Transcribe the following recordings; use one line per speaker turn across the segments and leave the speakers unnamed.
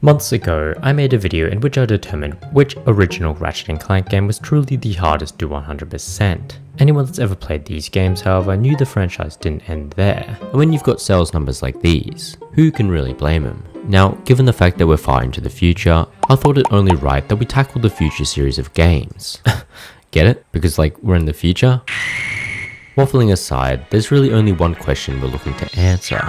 Months ago, I made a video in which I determined which original Ratchet Clank game was truly the hardest to 100%. Anyone that's ever played these games, however, knew the franchise didn't end there. And when you've got sales numbers like these, who can really blame them? Now, given the fact that we're far into the future, I thought it only right that we tackle the Future series of games. Get it? Because we're in the future? Waffling aside, there's really only one question we're looking to answer.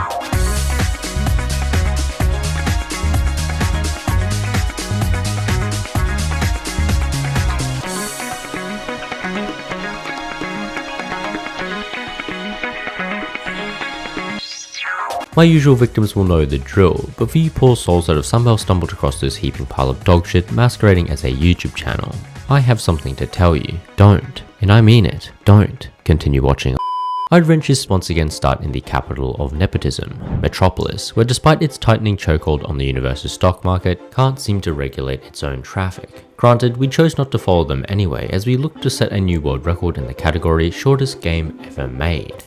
My usual victims will know the drill, but for you poor souls that have somehow stumbled across this heaping pile of dogshit masquerading as a YouTube channel, I have something to tell you. Don't, and I mean it, don't continue watching. I'd venture once again start in the capital of nepotism, Metropolis, where despite its tightening chokehold on the universe's stock market, can't seem to regulate its own traffic. Granted, we chose not to follow them anyway, as we look to set a new world record in the category shortest game ever made.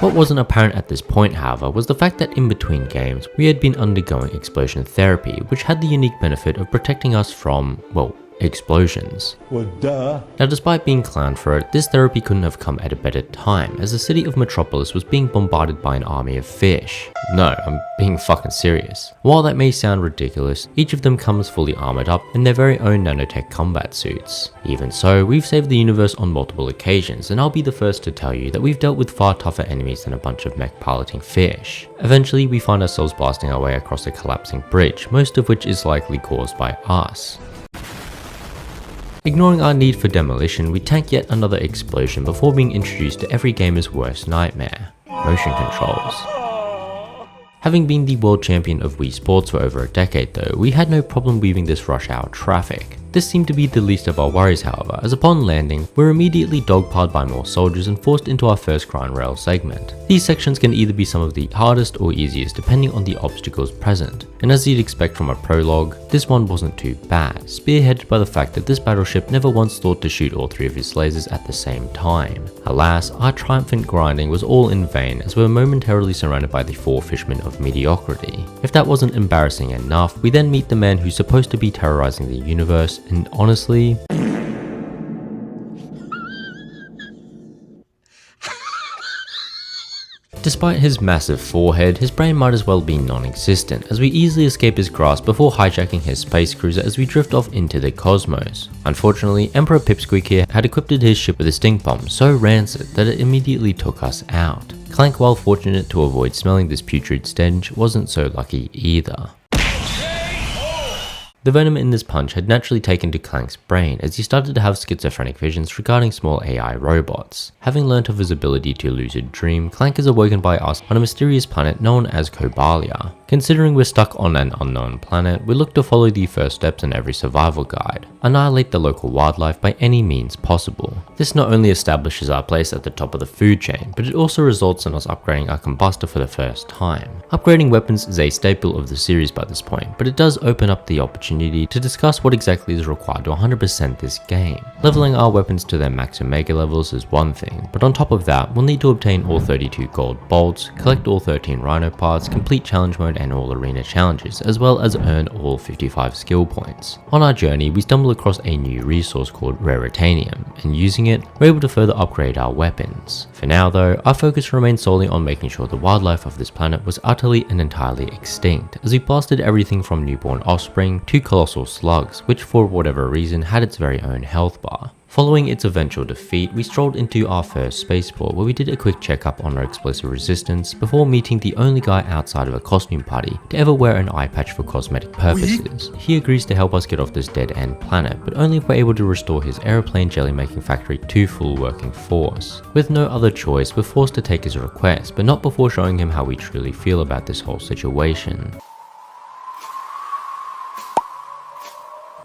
What wasn't apparent at this point, however, was the fact that in between games, we had been undergoing explosion therapy, which had the unique benefit of protecting us from, well, explosions.
Well, duh.
Now, despite being clowned for it, this therapy couldn't have come at a better time, as the city of Metropolis was being bombarded by an army of fish. No, I'm being fucking serious. While that may sound ridiculous, each of them comes fully armored up in their very own nanotech combat suits. Even so, we've saved the universe on multiple occasions, and I'll be the first to tell you that we've dealt with far tougher enemies than a bunch of mech-piloting fish. Eventually, we find ourselves blasting our way across a collapsing bridge, most of which is likely caused by us. Ignoring our need for demolition, we tank yet another explosion before being introduced to every gamer's worst nightmare: motion controls. Having been the world champion of Wii Sports for over a decade though, we had no problem weaving this rush hour traffic. This seemed to be the least of our worries, however, as upon landing, we're immediately dogpiled by more soldiers and forced into our first grind rail segment. These sections can either be some of the hardest or easiest depending on the obstacles present, and as you'd expect from a prologue, this one wasn't too bad, spearheaded by the fact that this battleship never once thought to shoot all three of his lasers at the same time. Alas, our triumphant grinding was all in vain as we were momentarily surrounded by the four fishmen of mediocrity. If that wasn't embarrassing enough, we then meet the man who's supposed to be terrorizing the universe, and honestly, despite his massive forehead, his brain might as well be non-existent, as we easily escape his grasp before hijacking his space cruiser as we drift off into the cosmos. Unfortunately, Emperor Pipsqueak here had equipped his ship with a stink bomb so rancid that it immediately took us out. Clank, while fortunate to avoid smelling this putrid stench, wasn't so lucky either. The venom in this punch had naturally taken to Clank's brain as he started to have schizophrenic visions regarding small AI robots. Having learnt of his ability to lucid dream, Clank is awoken by us on a mysterious planet known as Cobalia. Considering we're stuck on an unknown planet, we look to follow the first steps in every survival guide: annihilate the local wildlife by any means possible. This not only establishes our place at the top of the food chain, but it also results in us upgrading our combustor for the first time. Upgrading weapons is a staple of the series by this point, but it does open up the opportunity to discuss what exactly is required to 100% this game. Leveling our weapons to their max Omega levels is one thing, but on top of that, we'll need to obtain all 32 gold bolts, collect all 13 Rhino parts, complete challenge mode and all arena challenges, as well as earn all 55 skill points. On our journey, we stumble across a new resource called Raritanium, and using it, we're able to further upgrade our weapons. For now though, our focus remained solely on making sure the wildlife of this planet was utterly and entirely extinct, as we blasted everything from newborn offspring to colossal slugs, which for whatever reason had its very own health bar. Following its eventual defeat, we strolled into our first spaceport where we did a quick checkup on our explosive resistance before meeting the only guy outside of a costume party to ever wear an eye patch for cosmetic purposes. He agrees to help us get off this dead-end planet, but only if we're able to restore his aeroplane jelly-making factory to full working force. With no other choice, we're forced to take his request, but not before showing him how we truly feel about this whole situation.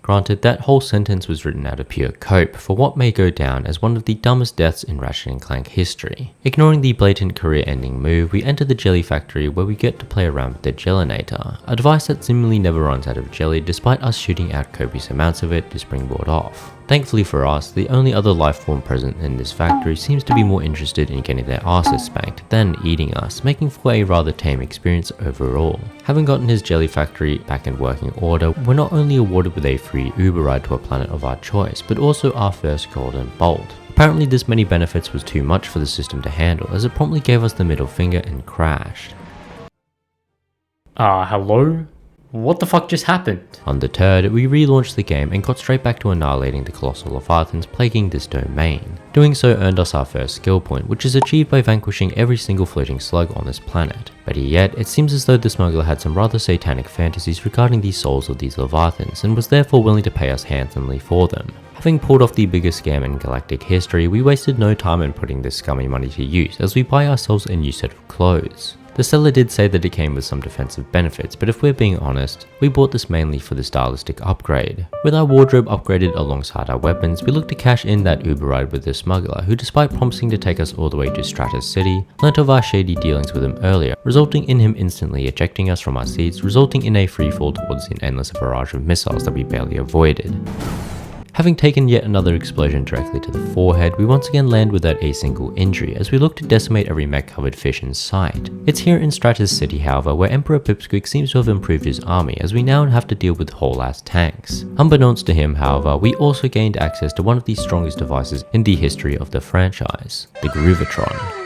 Granted, that whole sentence was written out of pure cope for what may go down as one of the dumbest deaths in Ratchet Clank history. Ignoring the blatant career-ending move, we enter the jelly factory where we get to play around with the Gelinator, a device that seemingly never runs out of jelly despite us shooting out copious amounts of it to springboard off. Thankfully for us, the only other life form present in this factory seems to be more interested in getting their asses spanked than eating us, making for a rather tame experience overall. Having gotten his jelly factory back in working order, we're not only awarded with a free Uber ride to a planet of our choice, but also our first golden bolt. Apparently this many benefits was too much for the system to handle, as it promptly gave us the middle finger and crashed.
Hello? What the fuck just happened?
Undeterred, we relaunched the game and got straight back to annihilating the colossal leviathans plaguing this domain. Doing so earned us our first skill point, which is achieved by vanquishing every single floating slug on this planet. Better yet, it seems as though the smuggler had some rather satanic fantasies regarding the souls of these leviathans and was therefore willing to pay us handsomely for them. Having pulled off the biggest scam in galactic history, we wasted no time in putting this scummy money to use as we buy ourselves a new set of clothes. The seller did say that it came with some defensive benefits, but if we're being honest, we bought this mainly for the stylistic upgrade. With our wardrobe upgraded alongside our weapons, we looked to cash in that Uber ride with the smuggler, who despite promising to take us all the way to Stratus City, learnt of our shady dealings with him earlier, resulting in him instantly ejecting us from our seats, resulting in a free fall towards an endless barrage of missiles that we barely avoided. Having taken yet another explosion directly to the forehead, we once again land without a single injury as we look to decimate every mech-covered fish in sight. It's here in Stratus City, however, where Emperor Pipsqueak seems to have improved his army, as we now have to deal with whole-ass tanks. Unbeknownst to him, however, we also gained access to one of the strongest devices in the history of the franchise, the Groovatron.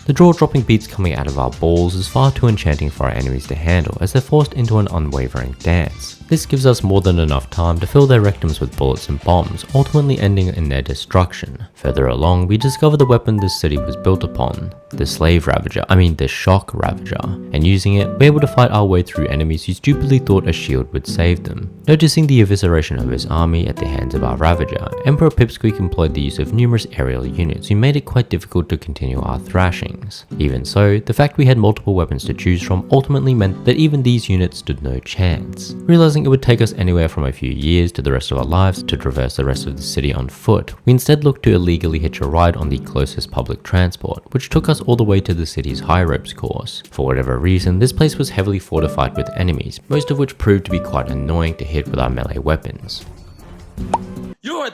The jaw-dropping beats coming out of our balls is far too enchanting for our enemies to handle, as they're forced into an unwavering dance. This gives us more than enough time to fill their rectums with bullets and bombs, ultimately ending in their destruction. Further along, we discover the weapon this city was built upon, the Shock Ravager, and using it, we're able to fight our way through enemies who stupidly thought a shield would save them. Noticing the evisceration of his army at the hands of our Ravager, Emperor Pipsqueak employed the use of numerous aerial units who made it quite difficult to continue our thrashings. Even so, the fact we had multiple weapons to choose from ultimately meant that even these units stood no chance. Realizing it would take us anywhere from a few years to the rest of our lives to traverse the rest of the city on foot, we instead looked to illegally hitch a ride on the closest public transport, which took us all the way to the city's high ropes course. For whatever reason, this place was heavily fortified with enemies, most of which proved to be quite annoying to hit with our melee weapons.
You're a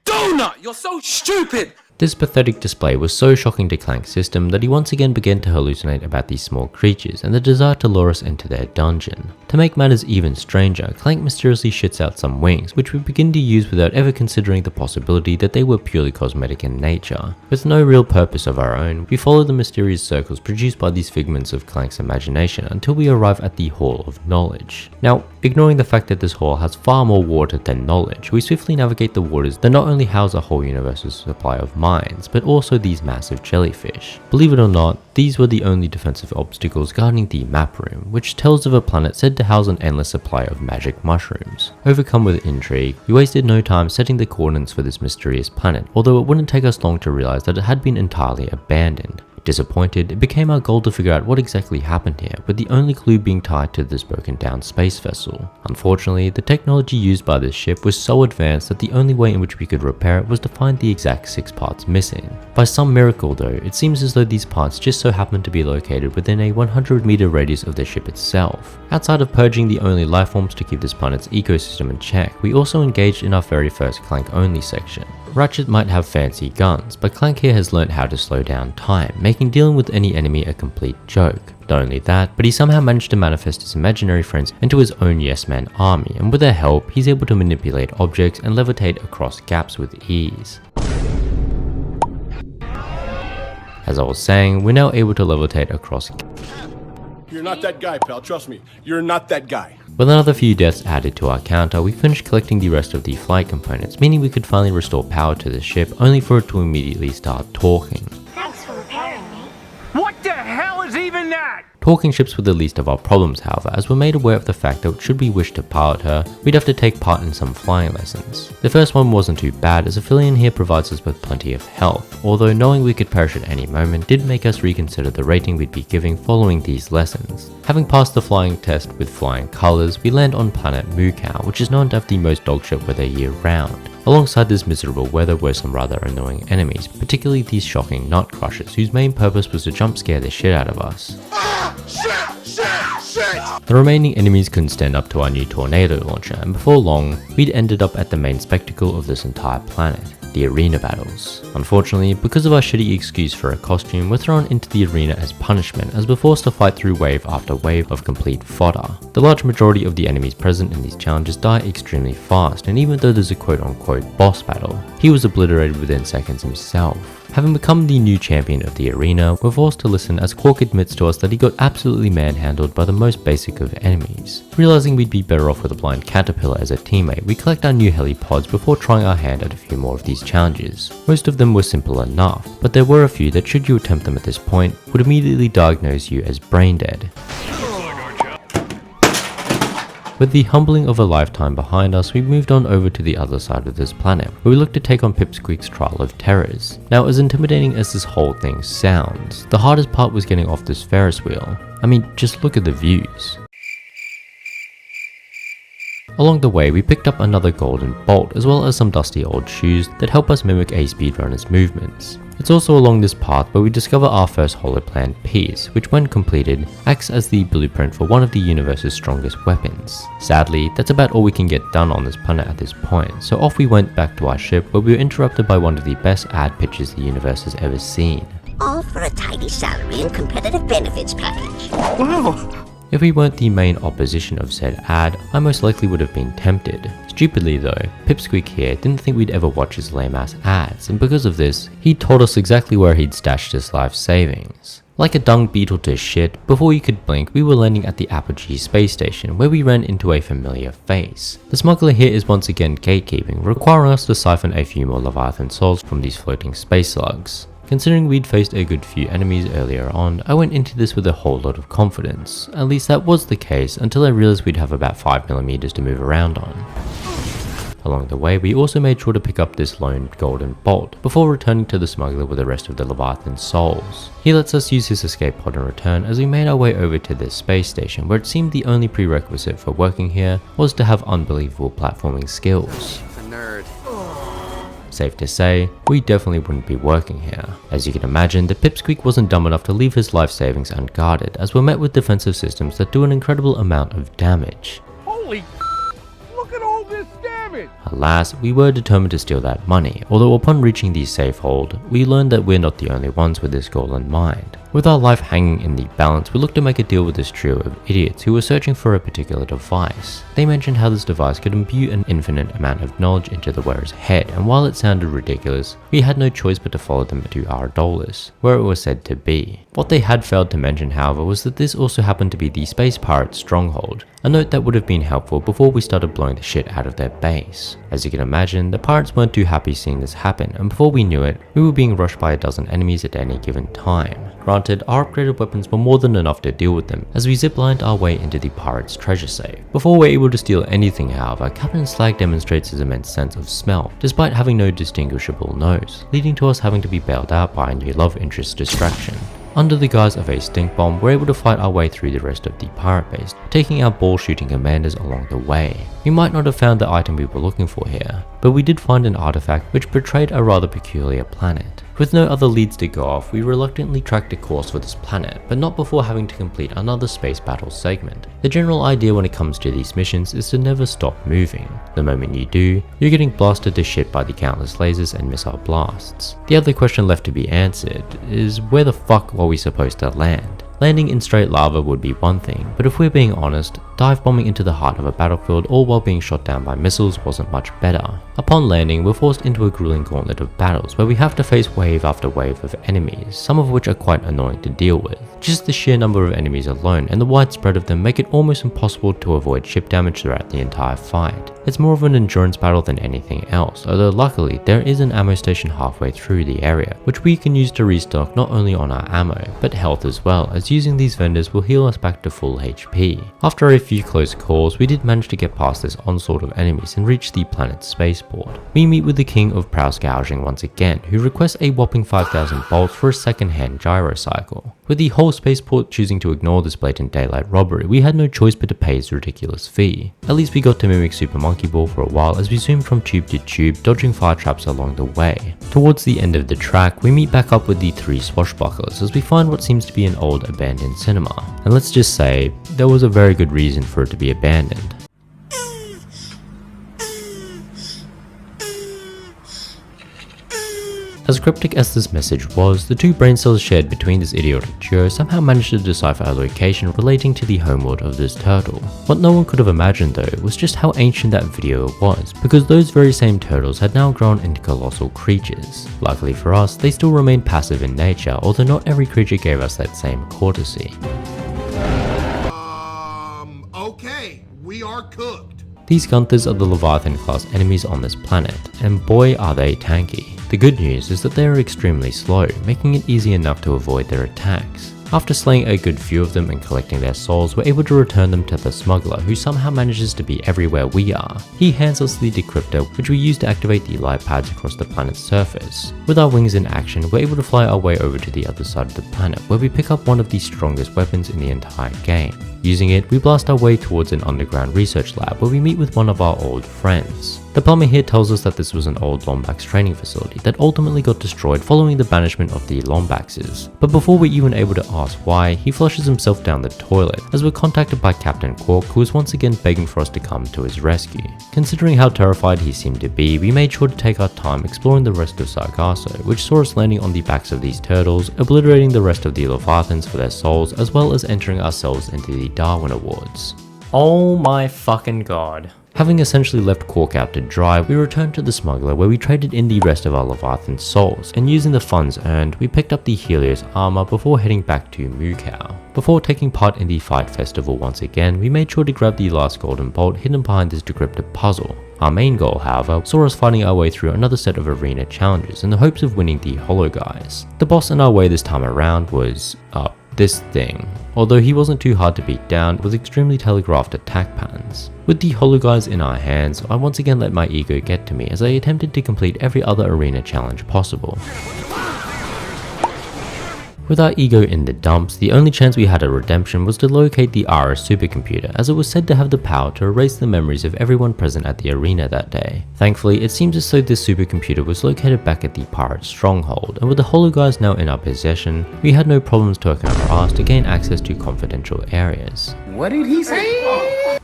donut! You're so stupid!
This pathetic display was so shocking to Clank's system that he once again began to hallucinate about these small creatures and the desire to lure us into their dungeon. To make matters even stranger, Clank mysteriously shits out some wings, which we begin to use without ever considering the possibility that they were purely cosmetic in nature. With no real purpose of our own, we follow the mysterious circles produced by these figments of Clank's imagination until we arrive at the Hall of Knowledge. Now, ignoring the fact that this hall has far more water than knowledge, we swiftly navigate the waters that not only house a whole universe's supply of mines, but also these massive jellyfish. Believe it or not, these were the only defensive obstacles guarding the map room, which tells of a planet said to house an endless supply of magic mushrooms. Overcome with intrigue, we wasted no time setting the coordinates for this mysterious planet, although it wouldn't take us long to realize that it had been entirely abandoned. Disappointed, it became our goal to figure out what exactly happened here, with the only clue being tied to this broken down space vessel. Unfortunately, the technology used by this ship was so advanced that the only way in which we could repair it was to find the exact 6 parts missing. By some miracle though, it seems as though these parts just so happened to be located within a 100-meter radius of the ship itself. Outside of purging the only lifeforms to keep this planet's ecosystem in check, we also engaged in our very first Clank-only section. Ratchet might have fancy guns, but Clank here has learnt how to slow down time, making dealing with any enemy a complete joke. Not only that, but he somehow managed to manifest his imaginary friends into his own yes-man army, and with their help, he's able to manipulate objects and levitate across gaps with ease. As I was saying, we're now able to levitate across.
You're not that guy, pal, trust me. You're not that guy.
With another few deaths added to our counter, we finished collecting the rest of the flight components, meaning we could finally restore power to the ship, only for it to immediately start talking.
Thanks for repairing me.
What the hell is even that?
Talking ships were the least of our problems, however, as we're made aware of the fact that should we wish to pilot her, we'd have to take part in some flying lessons. The first one wasn't too bad, as Aphelion here provides us with plenty of health, although knowing we could perish at any moment did make us reconsider the rating we'd be giving following these lessons. Having passed the flying test with flying colours, we land on planet Mukau, which is known to have the most dogshit weather year round. Alongside this miserable weather were some rather annoying enemies, particularly these shocking nut crushers whose main purpose was to jump scare the shit out of us.
Shit!
The remaining enemies couldn't stand up to our new tornado launcher, and before long, we'd ended up at the main spectacle of this entire planet, the arena battles. Unfortunately, because of our shitty excuse for a costume, we're thrown into the arena as punishment as we're forced to fight through wave after wave of complete fodder. The large majority of the enemies present in these challenges die extremely fast, and even though there's a quote-unquote boss battle, he was obliterated within seconds himself. Having become the new champion of the arena, we're forced to listen as Quark admits to us that he got absolutely manhandled by the most basic of enemies. Realizing we'd be better off with a blind caterpillar as a teammate, we collect our new helipods before trying our hand at a few more of these challenges. Most of them were simple enough, but there were a few that, should you attempt them at this point, would immediately diagnose you as brain dead. With the humbling of a lifetime behind us, we moved on over to the other side of this planet, where we looked to take on Pipsqueak's Trial of Terrors. Now, as intimidating as this whole thing sounds, the hardest part was getting off this Ferris wheel. I mean, just look at the views. Along the way, we picked up another golden bolt, as well as some dusty old shoes that help us mimic a speedrunner's movements. It's also along this path where we discover our first holoplan piece, which when completed, acts as the blueprint for one of the universe's strongest weapons. Sadly, that's about all we can get done on this planet at this point, so off we went back to our ship, where we were interrupted by one of the best ad pitches the universe has ever seen.
All for a tidy salary and competitive benefits package.
If we weren't the main opposition of said ad, I most likely would have been tempted. Stupidly though, Pipsqueak here didn't think we'd ever watch his lame ass ads, and because of this, he told us exactly where he'd stashed his life savings. Like a dung beetle to shit, before you could blink, we were landing at the Apogee space station, where we ran into a familiar face. The smuggler here is once again gatekeeping, requiring us to siphon a few more Leviathan souls from these floating space slugs. Considering we'd faced a good few enemies earlier on, I went into this with a whole lot of confidence. At least that was the case until I realized we'd have about 5mm to move around on. Along the way, we also made sure to pick up this lone golden bolt before returning to the smuggler with the rest of the Leviathan souls. He lets us use his escape pod in return as we made our way over to this space station, where it seemed the only prerequisite for working here was to have unbelievable platforming skills.
Nerd.
Safe to say, we definitely wouldn't be working here. As you can imagine, the Pipsqueak wasn't dumb enough to leave his life savings unguarded, as we're met with defensive systems that do an incredible amount of damage.
Holy look at all this damage!
Alas, we were determined to steal that money, although upon reaching the safe hold, we learned that we're not the only ones with this goal in mind. With our life hanging in the balance, we looked to make a deal with this trio of idiots who were searching for a particular device. They mentioned how this device could imbue an infinite amount of knowledge into the wearer's head, and while it sounded ridiculous, we had no choice but to follow them to Ardolus, where it was said to be. What they had failed to mention, however, was that this also happened to be the Space Pirates' stronghold, a note that would have been helpful before we started blowing the shit out of their base. As you can imagine, the pirates weren't too happy seeing this happen, and before we knew it, we were being rushed by a dozen enemies at any given time. Granted, our upgraded weapons were more than enough to deal with them, as we ziplined our way into the pirates' treasure safe. Before we're able to steal anything, however, Captain Slag demonstrates his immense sense of smell, despite having no distinguishable nose, leading to us having to be bailed out by a new love interest distraction. Under the guise of a stink bomb, we're able to fight our way through the rest of the pirate base, taking our ball shooting commanders along the way. We might not have found the item we were looking for here, but we did find an artifact which portrayed a rather peculiar planet. With no other leads to go off, we reluctantly tracked a course for this planet, but not before having to complete another space battle segment. The general idea when it comes to these missions is to never stop moving. The moment you do, you're getting blasted to shit by the countless lasers and missile blasts. The other question left to be answered is, where the fuck were we supposed to land? Landing in straight lava would be one thing, but if we're being honest, dive bombing into the heart of a battlefield all while being shot down by missiles wasn't much better. Upon landing, we're forced into a grueling gauntlet of battles where we have to face wave after wave of enemies, some of which are quite annoying to deal with. Just the sheer number of enemies alone and the widespread of them make it almost impossible to avoid ship damage throughout the entire fight. It's more of an endurance battle than anything else, although luckily there is an ammo station halfway through the area, which we can use to restock not only on our ammo, but health as well, as using these vendors will heal us back to full HP. After a few close calls, we did manage to get past this onslaught of enemies and reach the planet's spaceport. We meet with the king of prow gouging once again, who requests a whopping 5,000 bolts for a second-hand gyrocycle. With the whole spaceport choosing to ignore this blatant daylight robbery, we had no choice but to pay his ridiculous fee. At least we got to mimic Super Monkey Ball for a while as we zoomed from tube to tube, dodging fire traps along the way. Towards the end of the track, we meet back up with the 3 swashbucklers as we find what seems to be an old abandoned cinema. And let's just say, there was a very good reason for it to be abandoned. As cryptic as this message was, the 2 brain cells shared between this idiotic duo somehow managed to decipher a location relating to the homeworld of this turtle. What no one could have imagined though was just how ancient that video was, because those very same turtles had now grown into colossal creatures. Luckily for us, they still remained passive in nature, although not every creature gave us that same courtesy.
Okay, we are cooked.
These Gunthers are the Leviathan class enemies on this planet, and boy are they tanky. The good news is that they are extremely slow, making it easy enough to avoid their attacks. After slaying a good few of them and collecting their souls, we're able to return them to the smuggler, who somehow manages to be everywhere we are. He hands us the decryptor, which we use to activate the light pads across the planet's surface. With our wings in action, we're able to fly our way over to the other side of the planet, where we pick up one of the strongest weapons in the entire game. Using it, we blast our way towards an underground research lab where we meet with one of our old friends. The plumber here tells us that this was an old Lombax training facility that ultimately got destroyed following the banishment of the Lombaxes. But before we're even able to ask why, he flushes himself down the toilet as we're contacted by Captain Quark, who is once again begging for us to come to his rescue. Considering how terrified he seemed to be, we made sure to take our time exploring the rest of Sargasso, which saw us landing on the backs of these turtles, obliterating the rest of the Leviathans for their souls, as well as entering ourselves into the Darwin Awards.
Oh my fucking god.
Having essentially left Quark out to dry, we returned to the smuggler where we traded in the rest of our Leviathan souls, and using the funds earned, we picked up the Helios armor before heading back to Mukau. Before taking part in the fight festival once again, we made sure to grab the last golden bolt hidden behind this decrypted puzzle. Our main goal, however, saw us fighting our way through another set of arena challenges in the hopes of winning the Holo Guys. The boss in our way this time around was, this thing, although he wasn't too hard to beat down with extremely telegraphed attack patterns. With the Holo Guys in our hands, I once again let my ego get to me as I attempted to complete every other arena challenge possible. With our ego in the dumps, the only chance we had at redemption was to locate the Ara supercomputer, as it was said to have the power to erase the memories of everyone present at the arena that day. Thankfully, it seems as though this supercomputer was located back at the pirate stronghold, and with the Holo Guys now in our possession, we had no problems twerking our ass to gain access to confidential areas.
What did he say?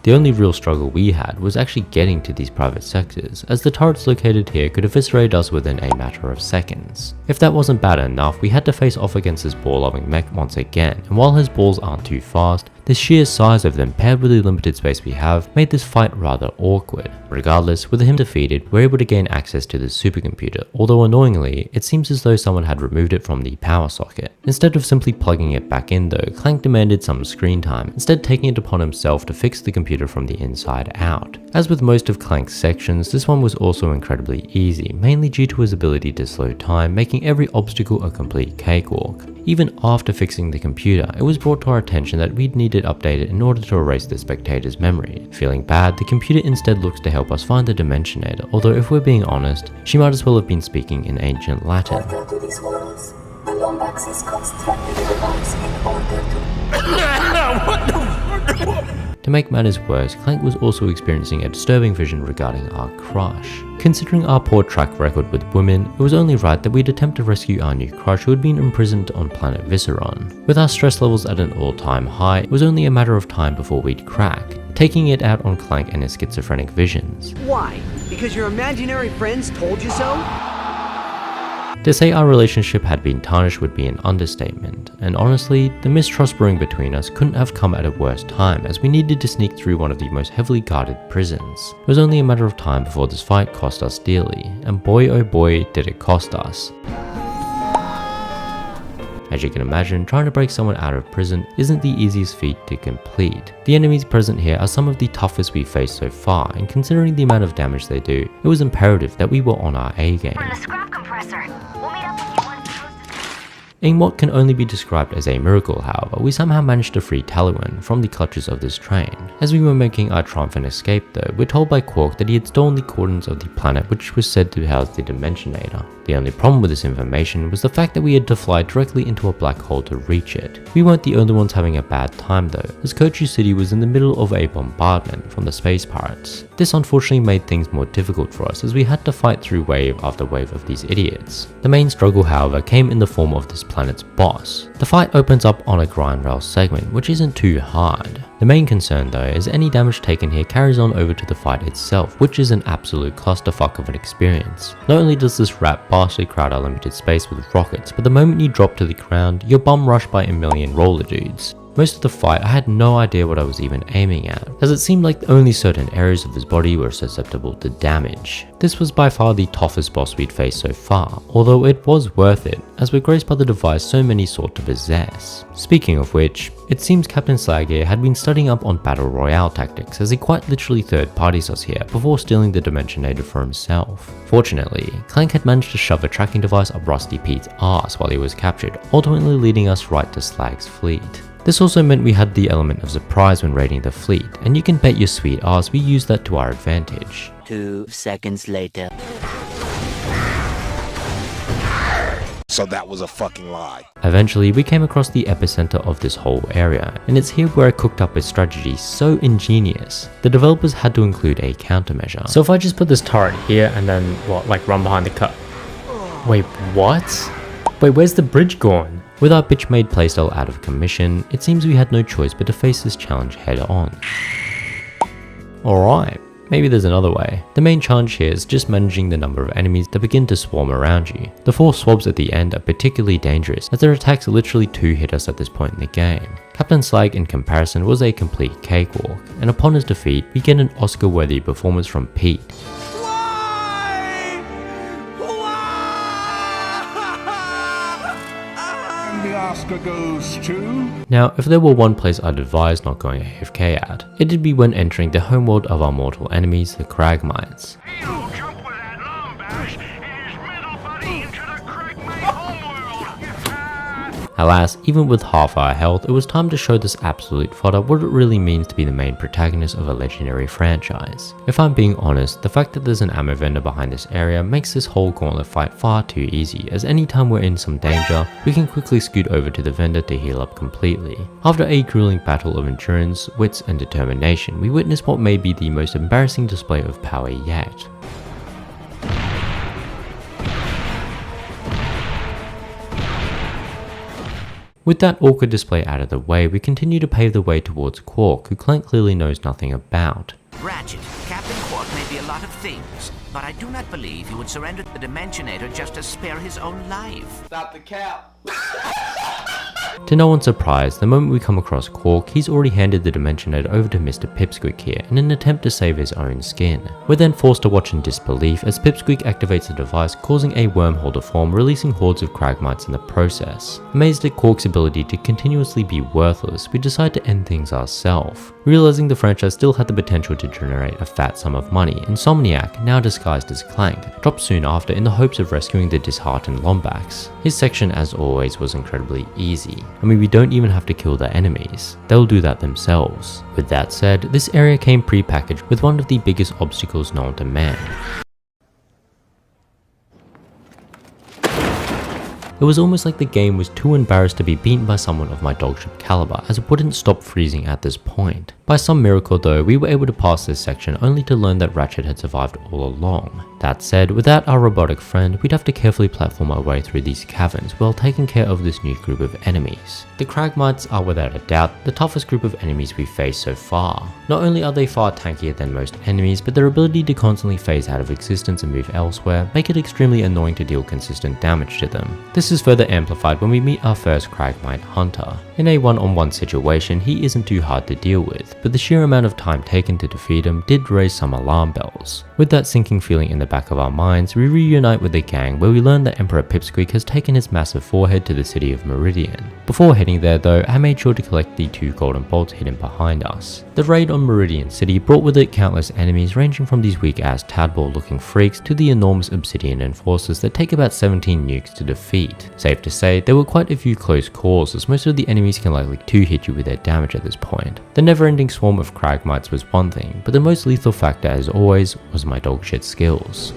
The only real struggle we had was actually getting to these private sectors, as the turrets located here could eviscerate us within a matter of seconds. If that wasn't bad enough, we had to face off against this ball-loving mech once again, and while his balls aren't too fast, the sheer size of them paired with the limited space we have made this fight rather awkward. Regardless, with him defeated, we're able to gain access to this supercomputer, although annoyingly, it seems as though someone had removed it from the power socket. Instead of simply plugging it back in though, Clank demanded some screen time, instead taking it upon himself to fix the computer from the inside out. As with most of Clank's sections, this one was also incredibly easy, mainly due to his ability to slow time, making every obstacle a complete cakewalk. Even after fixing the computer, it was brought to our attention that we'd need it updated in order to erase the spectator's memory. Feeling bad, the computer instead looks to help us find the Dimensionator, although if we're being honest, she might as well have been speaking in ancient Latin. To make matters worse, Clank was also experiencing a disturbing vision regarding our crush. Considering our poor track record with women, it was only right that we'd attempt to rescue our new crush who had been imprisoned on planet Visceron. With our stress levels at an all-time high, it was only a matter of time before we'd crack, taking it out on Clank and his schizophrenic visions.
Why? Because your imaginary friends told you so?
To say our relationship had been tarnished would be an understatement, and honestly, the mistrust brewing between us couldn't have come at a worse time as we needed to sneak through one of the most heavily guarded prisons. It was only a matter of time before this fight cost us dearly, and boy oh boy did it cost us. As you can imagine, trying to break someone out of prison isn't the easiest feat to complete. The enemies present here are some of the toughest we've faced so far, and considering the amount of damage they do, it was imperative that we were on our A game.
We're in the scrap compressor. We'll meet up with you once
In what can only be described as a miracle, however, we somehow managed to free Talluin from the clutches of this train. As we were making our triumphant escape though, we're told by Quark that he had stolen the coordinates of the planet which was said to house the Dimensionator. The only problem with this information was the fact that we had to fly directly into a black hole to reach it. We weren't the only ones having a bad time though, as Kochu City was in the middle of a bombardment from the space pirates. This unfortunately made things more difficult for us as we had to fight through wave after wave of these idiots. The main struggle however came in the form of this planet's boss. The fight opens up on a grind rail segment, which isn't too hard. The main concern though is any damage taken here carries on over to the fight itself, which is an absolute clusterfuck of an experience. Not only does this rat bastard crowd our limited space with rockets, but the moment you drop to the ground, you're bum rushed by a million roller dudes. Most of the fight I had no idea what I was even aiming at, as it seemed like only certain areas of his body were susceptible to damage. This was by far the toughest boss we'd faced so far, although it was worth it, as we're graced by the device so many sought to possess. Speaking of which, it seems Captain Slag here had been studying up on battle royale tactics as he quite literally third parties us here before stealing the Dimensionator for himself. Fortunately, Clank had managed to shove a tracking device up Rusty Pete's ass while he was captured, ultimately leading us right to Slag's fleet. This also meant we had the element of surprise when raiding the fleet, and you can bet your sweet ass we used that to our advantage.
2 seconds later.
So that was a fucking lie.
Eventually, we came across the epicenter of this whole area, and it's here where I cooked up a strategy so ingenious. The developers had to include a countermeasure.
So if I just put this turret here and then what, like run behind the cut? Wait, what? Wait, where's the bridge gone?
With our bitch-made playstyle out of commission, it seems we had no choice but to face this challenge head on. Alright, maybe there's another way. The main challenge here is just managing the number of enemies that begin to swarm around you. The 4 swabs at the end are particularly dangerous as their attacks literally 2-hit us at this point in the game. Captain Slag in comparison was a complete cakewalk, and upon his defeat we get an Oscar-worthy performance from Pete.
The Oscar goes to...
Now, if there were one place I'd advise not going AFK at, it'd be when entering the homeworld of our mortal enemies, the Cragmites. Alas, even with half our health, it was time to show this absolute fodder what it really means to be the main protagonist of a legendary franchise. If I'm being honest, the fact that there's an ammo vendor behind this area makes this whole gauntlet fight far too easy, as anytime we're in some danger, we can quickly scoot over to the vendor to heal up completely. After a grueling battle of endurance, wits and determination, we witness what may be the most embarrassing display of power yet. With that awkward display out of the way, we continue to pave the way towards Quark, who Clank clearly knows nothing about.
Ratchet, Captain Quark may be a lot of things, but I do not believe he would surrender the Dimensionator just to spare his own life.
Stop the cap.
To no one's surprise, the moment we come across Quark, he's already handed the Dimensionator over to Mr. Pipsqueak here in an attempt to save his own skin. We're then forced to watch in disbelief as Pipsqueak activates the device, causing a wormhole to form, releasing hordes of Cragmites in the process. Amazed at Quark's ability to continuously be worthless, we decide to end things ourselves. Realizing the franchise still had the potential to generate a fat sum of money, Insomniac, now disguised as Clank, dropped soon after in the hopes of rescuing the disheartened Lombax. His section, as always, was incredibly easy. I mean, we don't even have to kill the enemies, they'll do that themselves. With that said, this area came pre-packaged with one of the biggest obstacles known to man. It was almost like the game was too embarrassed to be beaten by someone of my dogship caliber, as it wouldn't stop freezing at this point. By some miracle though, we were able to pass this section only to learn that Ratchet had survived all along. That said, without our robotic friend, we'd have to carefully platform our way through these caverns while taking care of this new group of enemies. The Cragmites are without a doubt the toughest group of enemies we've faced so far. Not only are they far tankier than most enemies, but their ability to constantly phase out of existence and move elsewhere make it extremely annoying to deal consistent damage to them. This is further amplified when we meet our first Cragmite hunter. In a one-on-one situation, he isn't too hard to deal with, but the sheer amount of time taken to defeat him did raise some alarm bells. With that sinking feeling in the back of our minds, we reunite with the gang where we learn that Emperor Pipsqueak has taken his massive forehead to the city of Meridian. Before heading there though, I made sure to collect the 2 golden bolts hidden behind us. The raid on Meridian City brought with it countless enemies ranging from these weak-ass tadpole looking freaks to the enormous obsidian enforcers that take about 17 nukes to defeat. Safe to say, there were quite a few close calls as most of the enemies can likely 2-hit you with their damage at this point. The never-ending swarm of Cragmites was one thing, but the most lethal factor as always was my dogshit skills.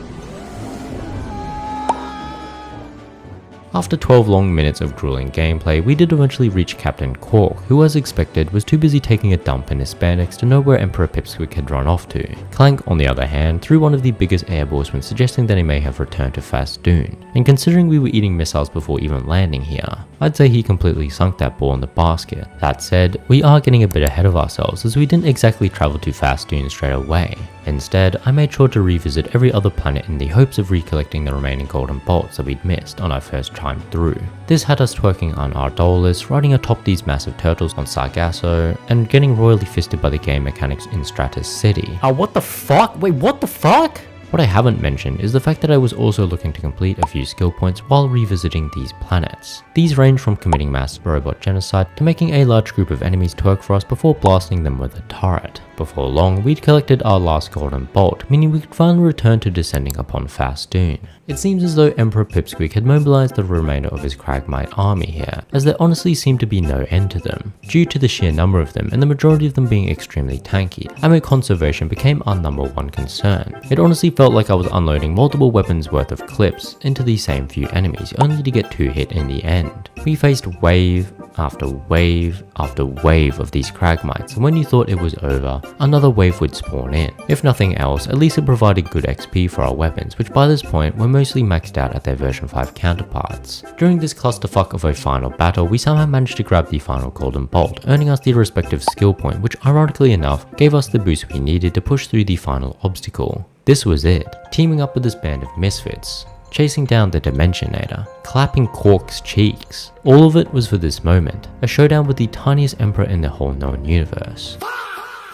After 12 long minutes of grueling gameplay, we did eventually reach Captain Cork, who as expected was too busy taking a dump in his spandex to know where Emperor Pipsqueak had run off to. Clank, on the other hand, threw one of the biggest airballs when suggesting that he may have returned to Fastoon, and considering we were eating missiles before even landing here, I'd say he completely sunk that ball in the basket. That said, we are getting a bit ahead of ourselves as we didn't exactly travel to Fastoon straight away. Instead, I made sure to revisit every other planet in the hopes of recollecting the remaining golden bolts that we'd missed on our first time through. This had us twerking on Ardolus, riding atop these massive turtles on Sargasso, and getting royally fisted by the game mechanics in Stratus City.
What the fuck? Wait, what the fuck?
What I haven't mentioned is the fact that I was also looking to complete a few skill points while revisiting these planets. These range from committing mass robot genocide to making a large group of enemies twerk for us before blasting them with a turret. Before long, we'd collected our last golden bolt, meaning we could finally return to descending upon Fastoon. It seems as though Emperor Pipsqueak had mobilized the remainder of his Cragmite army here, as there honestly seemed to be no end to them. Due to the sheer number of them and the majority of them being extremely tanky, ammo conservation became our number one concern. It honestly felt like I was unloading multiple weapons worth of clips into the same few enemies, only to get 2 hit in the end. We faced wave after wave after wave of these Cragmites, and when you thought it was over, another wave would spawn in. If nothing else, at least it provided good XP for our weapons, which by this point were mostly maxed out at their version 5 counterparts. During this clusterfuck of a final battle, we somehow managed to grab the final golden bolt, earning us the respective skill point, which ironically enough gave us the boost we needed to push through the final obstacle. This was it, teaming up with this band of misfits, chasing down the Dimensionator, clapping Cork's cheeks. All of it was for this moment, a showdown with the tiniest emperor in the whole known universe.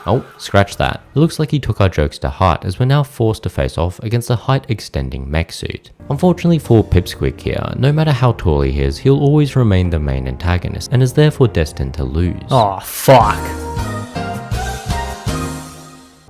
Oh, scratch that. It looks like he took our jokes to heart as we're now forced to face off against a height-extending mech suit. Unfortunately for Pipsqueak here, no matter how tall he is, he'll always remain the main antagonist and is therefore destined to lose.
Oh, fuck.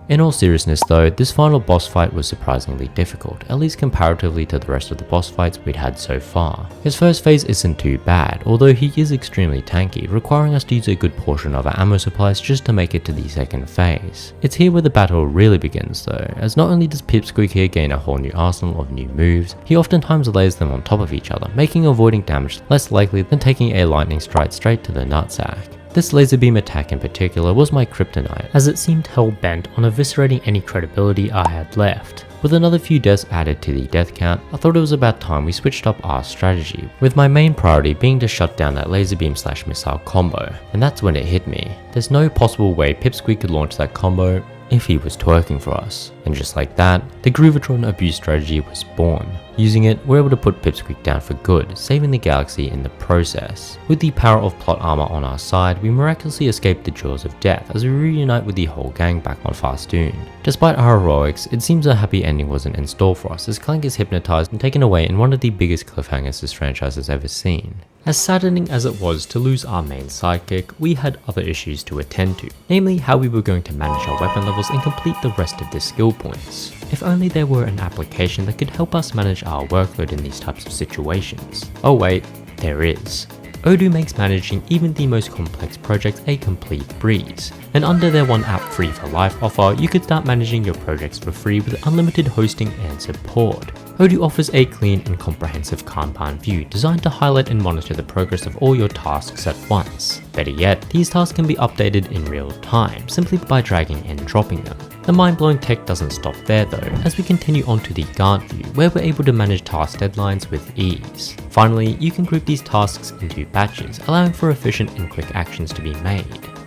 In all seriousness though, this final boss fight was surprisingly difficult, at least comparatively to the rest of the boss fights we'd had so far. His first phase isn't too bad, although he is extremely tanky, requiring us to use a good portion of our ammo supplies just to make it to the second phase. It's here where the battle really begins though, as not only does Pipsqueak here gain a whole new arsenal of new moves, he oftentimes layers them on top of each other, making avoiding damage less likely than taking a lightning strike straight to the nutsack. This laser beam attack in particular was my kryptonite,
as it seemed hell-bent on eviscerating any credibility I had left.
With another few deaths added to the death count, I thought it was about time we switched up our strategy, with my main priority being to shut down that laser beam / missile combo, and that's when it hit me. There's no possible way Pipsqueak could launch that combo if he was twerking for us. And just like that, the Groovatron abuse strategy was born. Using it, we're able to put Pipsqueak down for good, saving the galaxy in the process. With the power of plot armor on our side, we miraculously escape the jaws of death as we reunite with the whole gang back on Fastoon. Despite our heroics, it seems a happy ending wasn't in store for us as Clank is hypnotized and taken away in one of the biggest cliffhangers this franchise has ever seen.
As saddening as it was to lose our main sidekick, we had other issues to attend to, namely how we were going to manage our weapon levels and complete the rest of the skill points. If only there were an application that could help us manage our workload in these types of situations. Oh wait, there is. Odoo makes managing even the most complex projects a complete breeze, and under their one app free for life offer, you could start managing your projects for free with unlimited hosting and support. Odoo offers a clean and comprehensive Kanban view designed to highlight and monitor the progress of all your tasks at once. Better yet, these tasks can be updated in real time, simply by dragging and dropping them. The mind-blowing tech doesn't stop there though, as we continue on to the Gantt view, where we're able to manage task deadlines with ease. Finally, you can group these tasks into batches, allowing for efficient and quick actions to be made.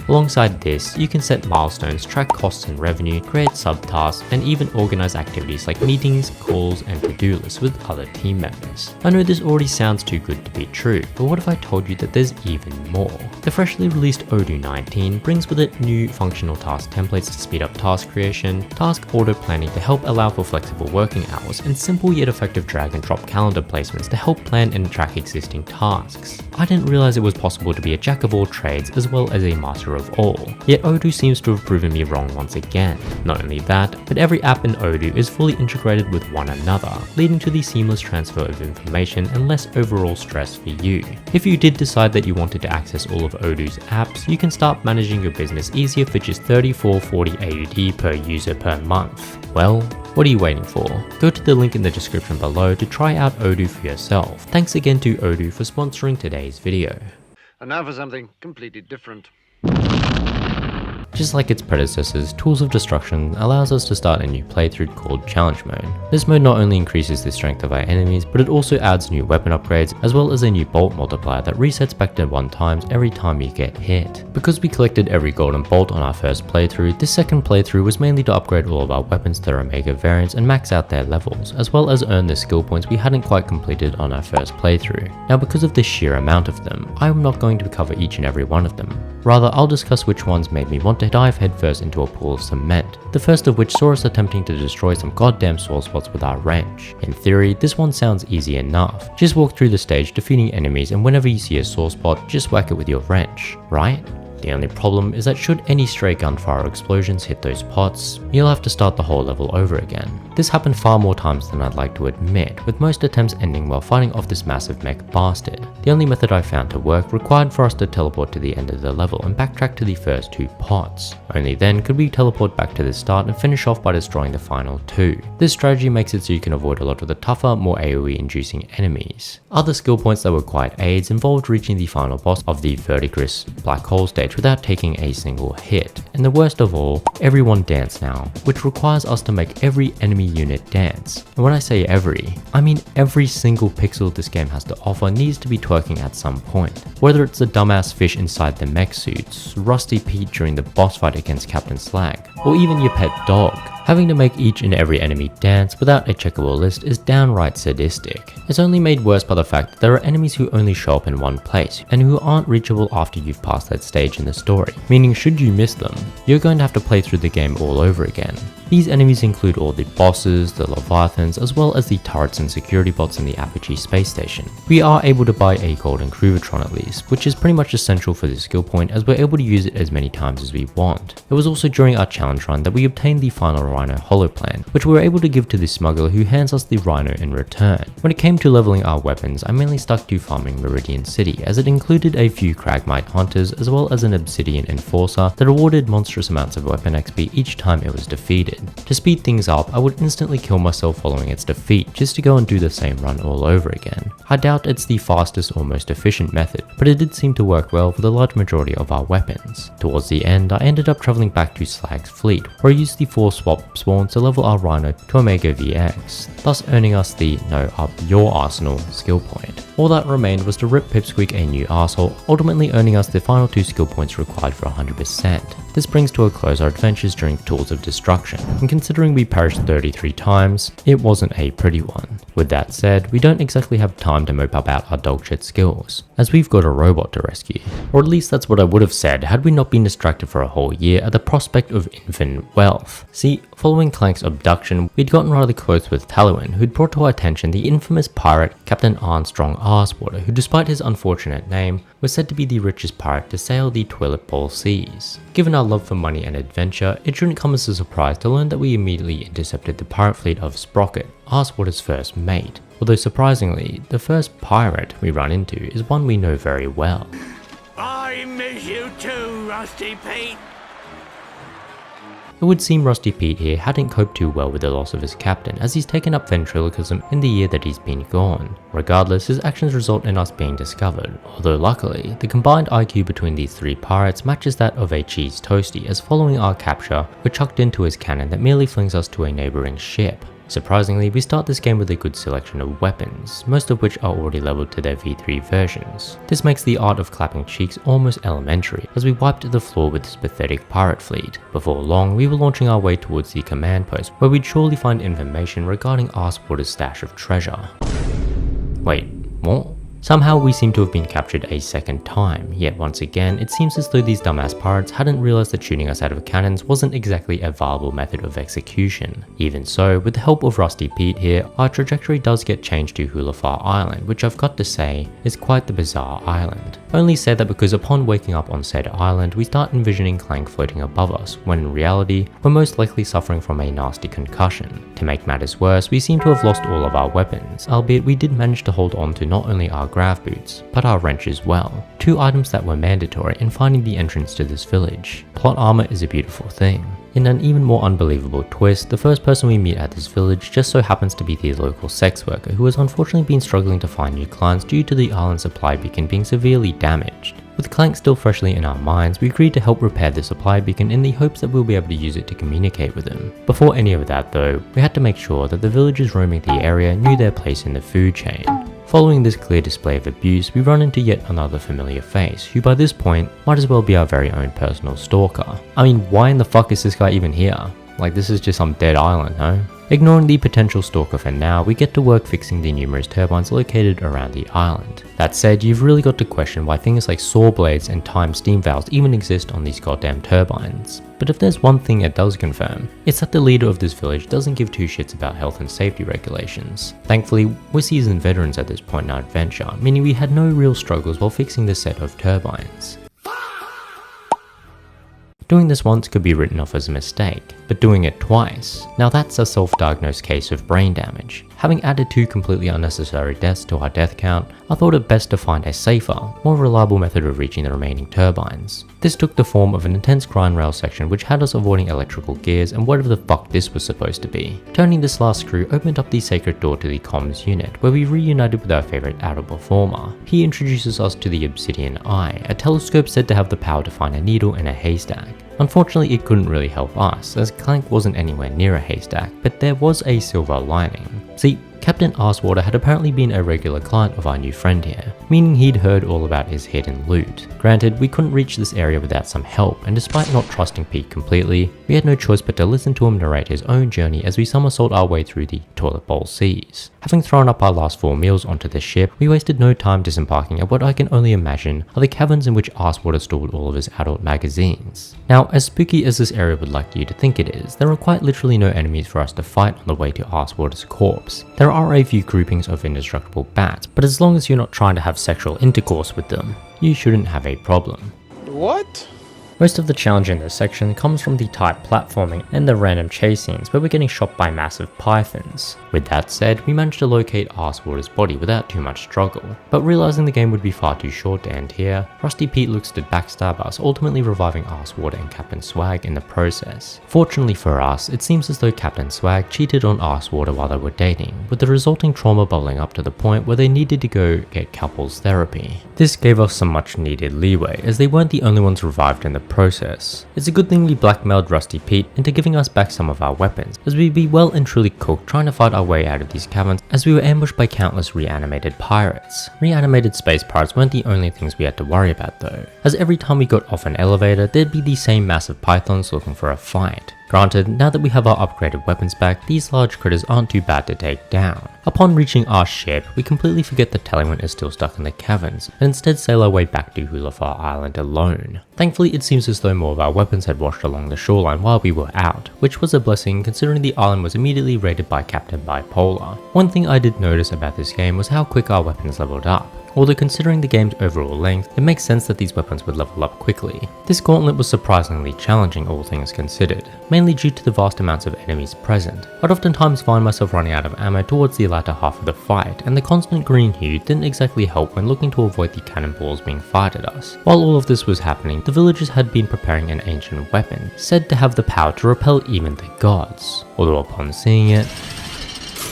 Alongside this, you can set milestones, track costs and revenue, create subtasks, and even organize activities like meetings, calls, and to-do lists with other team members. I know this already sounds too good to be true, but what if I told you that there's even more? The freshly released Odoo 19 brings with it new functional task templates to speed up task creation, task auto planning to help allow for flexible working hours, and simple yet effective drag and drop calendar placements to help plan and track existing tasks. I didn't realize it was possible to be a jack of all trades as well as a master of all, yet Odoo seems to have proven me wrong once again. Not only that, but every app in Odoo is fully integrated with one another, leading to the seamless transfer of information and less overall stress for you. If you did decide that you wanted to access all of Odoo's apps, you can start managing your business easier for just 34.40 AUD per user per month. Well, What are you waiting for? Go to the link in the description below to try out Odoo for yourself. Thanks again to Odoo for sponsoring today's video.
And now for something completely different.
Just like its predecessors, Tools of Destruction allows us to start a new playthrough called Challenge Mode. This mode not only increases the strength of our enemies, but it also adds new weapon upgrades, as well as a new bolt multiplier that resets back to 1 times every time you get hit. Because we collected every golden bolt on our first playthrough, this second playthrough was mainly to upgrade all of our weapons to their Omega variants and max out their levels, as well as earn the skill points we hadn't quite completed on our first playthrough. Now because of the sheer amount of them, I'm not going to cover each and every one of them. Rather, I'll discuss which ones made me want to dive headfirst into a pool of cement, the first of which saw us attempting to destroy some goddamn sore spots with our wrench. In theory, this one sounds easy enough. Just walk through the stage defeating enemies, and whenever you see a sore spot, just whack it with your wrench, right? The only problem is that should any stray gunfire or explosions hit those pots, you'll have to start the whole level over again. This happened far more times than I'd like to admit, with most attempts ending while fighting off this massive mech bastard. The only method I found to work required for us to teleport to the end of the level and backtrack to the first 2 pots. Only then could we teleport back to the start and finish off by destroying the final 2. This strategy makes it so you can avoid a lot of the tougher, more AoE inducing enemies. Other skill points that were quite aids involved reaching the final boss of the Verdigris black hole stage without taking a single hit. And the worst of all, everyone dance now, which requires us to make every enemy unit dance. And when I say every, I mean every single pixel this game has to offer needs to be twerking at some point. Whether it's the dumbass fish inside the mech suits, Rusty Pete during the boss fight against Captain Slag, or even your pet dog. Having to make each and every enemy dance without a checkable list is downright sadistic. It's only made worse by the fact that there are enemies who only show up in one place, and who aren't reachable after you've passed that stage in the story, meaning should you miss them, you're going to have to play through the game all over again. These enemies include all the bosses, the Leviathans, as well as the turrets and security bots in the Apogee space station. We are able to buy a golden Cruvatron at least, which is pretty much essential for this skill point as we're able to use it as many times as we want. It was also during our challenge run that we obtained the final Rhino holoplan, which we were able to give to the smuggler who hands us the Rhino in return. When it came to leveling our weapons, I mainly stuck to farming Meridian City, as it included a few Cragmite Hunters as well as an Obsidian Enforcer that awarded monstrous amounts of weapon XP each time it was defeated. To speed things up, I would instantly kill myself following its defeat just to go and do the same run all over again. I doubt it's the fastest or most efficient method, but it did seem to work well for the large majority of our weapons. Towards the end, I ended up travelling back to Slag's fleet, where I used the 4 swap spawns to level our Rhino to Omega VX, thus earning us the No Up Your Arsenal skill point. All that remained was to rip Pipsqueak a new arsehole, ultimately earning us the final 2 skill points required for 100%. This brings to a close our adventures during Tools of Destruction, and considering we perished 33 times, it wasn't a pretty one. With that said, we don't exactly have time to mope about our dogshit skills, as we've got a robot to rescue. Or at least that's what I would have said had we not been distracted for a whole year at the prospect of infinite wealth. See, following Clank's abduction, we'd gotten rather close with Taluin, who'd brought to our attention the infamous pirate Captain Armstrong Arswater, who despite his unfortunate name, was said to be the richest pirate to sail the toilet bowl seas. Given our love for money and adventure, it shouldn't come as a surprise to learn that we immediately intercepted the pirate fleet of Sprocket, Arswater's first mate. Although surprisingly, the first pirate we run into is one we know very well.
I miss you too, Rusty Pete.
It would seem Rusty Pete here hadn't coped too well with the loss of his captain, as he's taken up ventriloquism in the year that he's been gone. Regardless, his actions result in us being discovered, although luckily, the combined IQ between these 3 pirates matches that of a cheese toastie, as following our capture, we're chucked into his cannon that merely flings us to a neighbouring ship. Surprisingly, we start this game with a good selection of weapons, most of which are already leveled to their V3 versions. This makes the art of clapping cheeks almost elementary, as we wiped the floor with this pathetic pirate fleet. Before long, we were launching our way towards the command post, where we'd surely find information regarding Arswater's stash of treasure. Wait, what? Somehow we seem to have been captured a second time, yet once again it seems as though these dumbass pirates hadn't realised that shooting us out of cannons wasn't exactly a viable method of execution. Even so, with the help of Rusty Pete here, our trajectory does get changed to Hulafar Island, which I've got to say is quite the bizarre island. I only say that because upon waking up on said island, we start envisioning Clank floating above us, when in reality, we're most likely suffering from a nasty concussion. To make matters worse, we seem to have lost all of our weapons, albeit we did manage to hold on to not only our grav boots, but our wrench as well, 2 items that were mandatory in finding the entrance to this village. Plot armor is a beautiful thing. In an even more unbelievable twist, the first person we meet at this village just so happens to be the local sex worker who has unfortunately been struggling to find new clients due to the island supply beacon being severely damaged. With Clank still freshly in our minds, we agreed to help repair the supply beacon in the hopes that we'll be able to use it to communicate with him. Before any of that though, we had to make sure that the villagers roaming the area knew their place in the food chain. Following this clear display of abuse, we run into yet another familiar face, who by this point might as well be our very own personal stalker. I mean, why in the fuck is this guy even here? Like, this is just some dead island, no? Ignoring the potential stalker for now, we get to work fixing the numerous turbines located around the island. That said, you've really got to question why things like saw blades and time steam valves even exist on these goddamn turbines. But if there's one thing it does confirm, it's that the leader of this village doesn't give two shits about health and safety regulations. Thankfully, we're seasoned veterans at this point in our adventure, meaning we had no real struggles while fixing this set of turbines. Doing this once could be written off as a mistake, but doing it twice, now that's a self-diagnosed case of brain damage. Having added 2 completely unnecessary deaths to our death count, I thought it best to find a safer, more reliable method of reaching the remaining turbines. This took the form of an intense grind rail section which had us avoiding electrical gears and whatever the fuck this was supposed to be. Turning this last screw opened up the sacred door to the comms unit, where we reunited with our favourite adult performer. He introduces us to the Obsidian Eye, a telescope said to have the power to find a needle in a haystack. Unfortunately, it couldn't really help us, as Clank wasn't anywhere near a haystack, but there was a silver lining. See, Captain Arsewater had apparently been a regular client of our new friend here, meaning he'd heard all about his hidden loot. Granted, we couldn't reach this area without some help, and despite not trusting Pete completely, we had no choice but to listen to him narrate his own journey as we somersault our way through the toilet bowl seas. Having thrown up our last 4 meals onto the ship, we wasted no time disembarking at what I can only imagine are the caverns in which Arsewater stored all of his adult magazines. Now, as spooky as this area would like you to think it is, there are quite literally no enemies for us to fight on the way to Arsewater's corpse. There are a few groupings of indestructible bats, but as long as you're not trying to have sexual intercourse with them, you shouldn't have a problem.
What?
Most of the challenge in this section comes from the tight platforming and the random chase scenes where we're getting shot by massive pythons. With that said, we managed to locate Arsewater's body without too much struggle, but realizing the game would be far too short to end here, Rusty Pete looks to backstab us, ultimately reviving Arsewater and Captain Swag in the process. Fortunately for us, it seems as though Captain Swag cheated on Arsewater while they were dating, with the resulting trauma bubbling up to the point where they needed to go get couples therapy. This gave us some much needed leeway, as they weren't the only ones revived in the process. It's a good thing we blackmailed Rusty Pete into giving us back some of our weapons, as we'd be well and truly cooked trying to fight our way out of these caverns as we were ambushed by countless reanimated pirates. Reanimated space pirates weren't the only things we had to worry about though, as every time we got off an elevator there'd be the same massive pythons looking for a fight. Granted, now that we have our upgraded weapons back, these large critters aren't too bad to take down. Upon reaching our ship, we completely forget that Tallyman is still stuck in the caverns, and instead sail our way back to Hulafar Island alone. Thankfully, it seems as though more of our weapons had washed along the shoreline while we were out, which was a blessing considering the island was immediately raided by Captain Bipolar. One thing I did notice about this game was how quick our weapons leveled up. Although considering the game's overall length, it makes sense that these weapons would level up quickly. This gauntlet was surprisingly challenging all things considered, mainly due to the vast amounts of enemies present. I'd oftentimes find myself running out of ammo towards the latter half of the fight, and the constant green hue didn't exactly help when looking to avoid the cannonballs being fired at us. While all of this was happening, the villagers had been preparing an ancient weapon, said to have the power to repel even the gods. Although upon seeing it,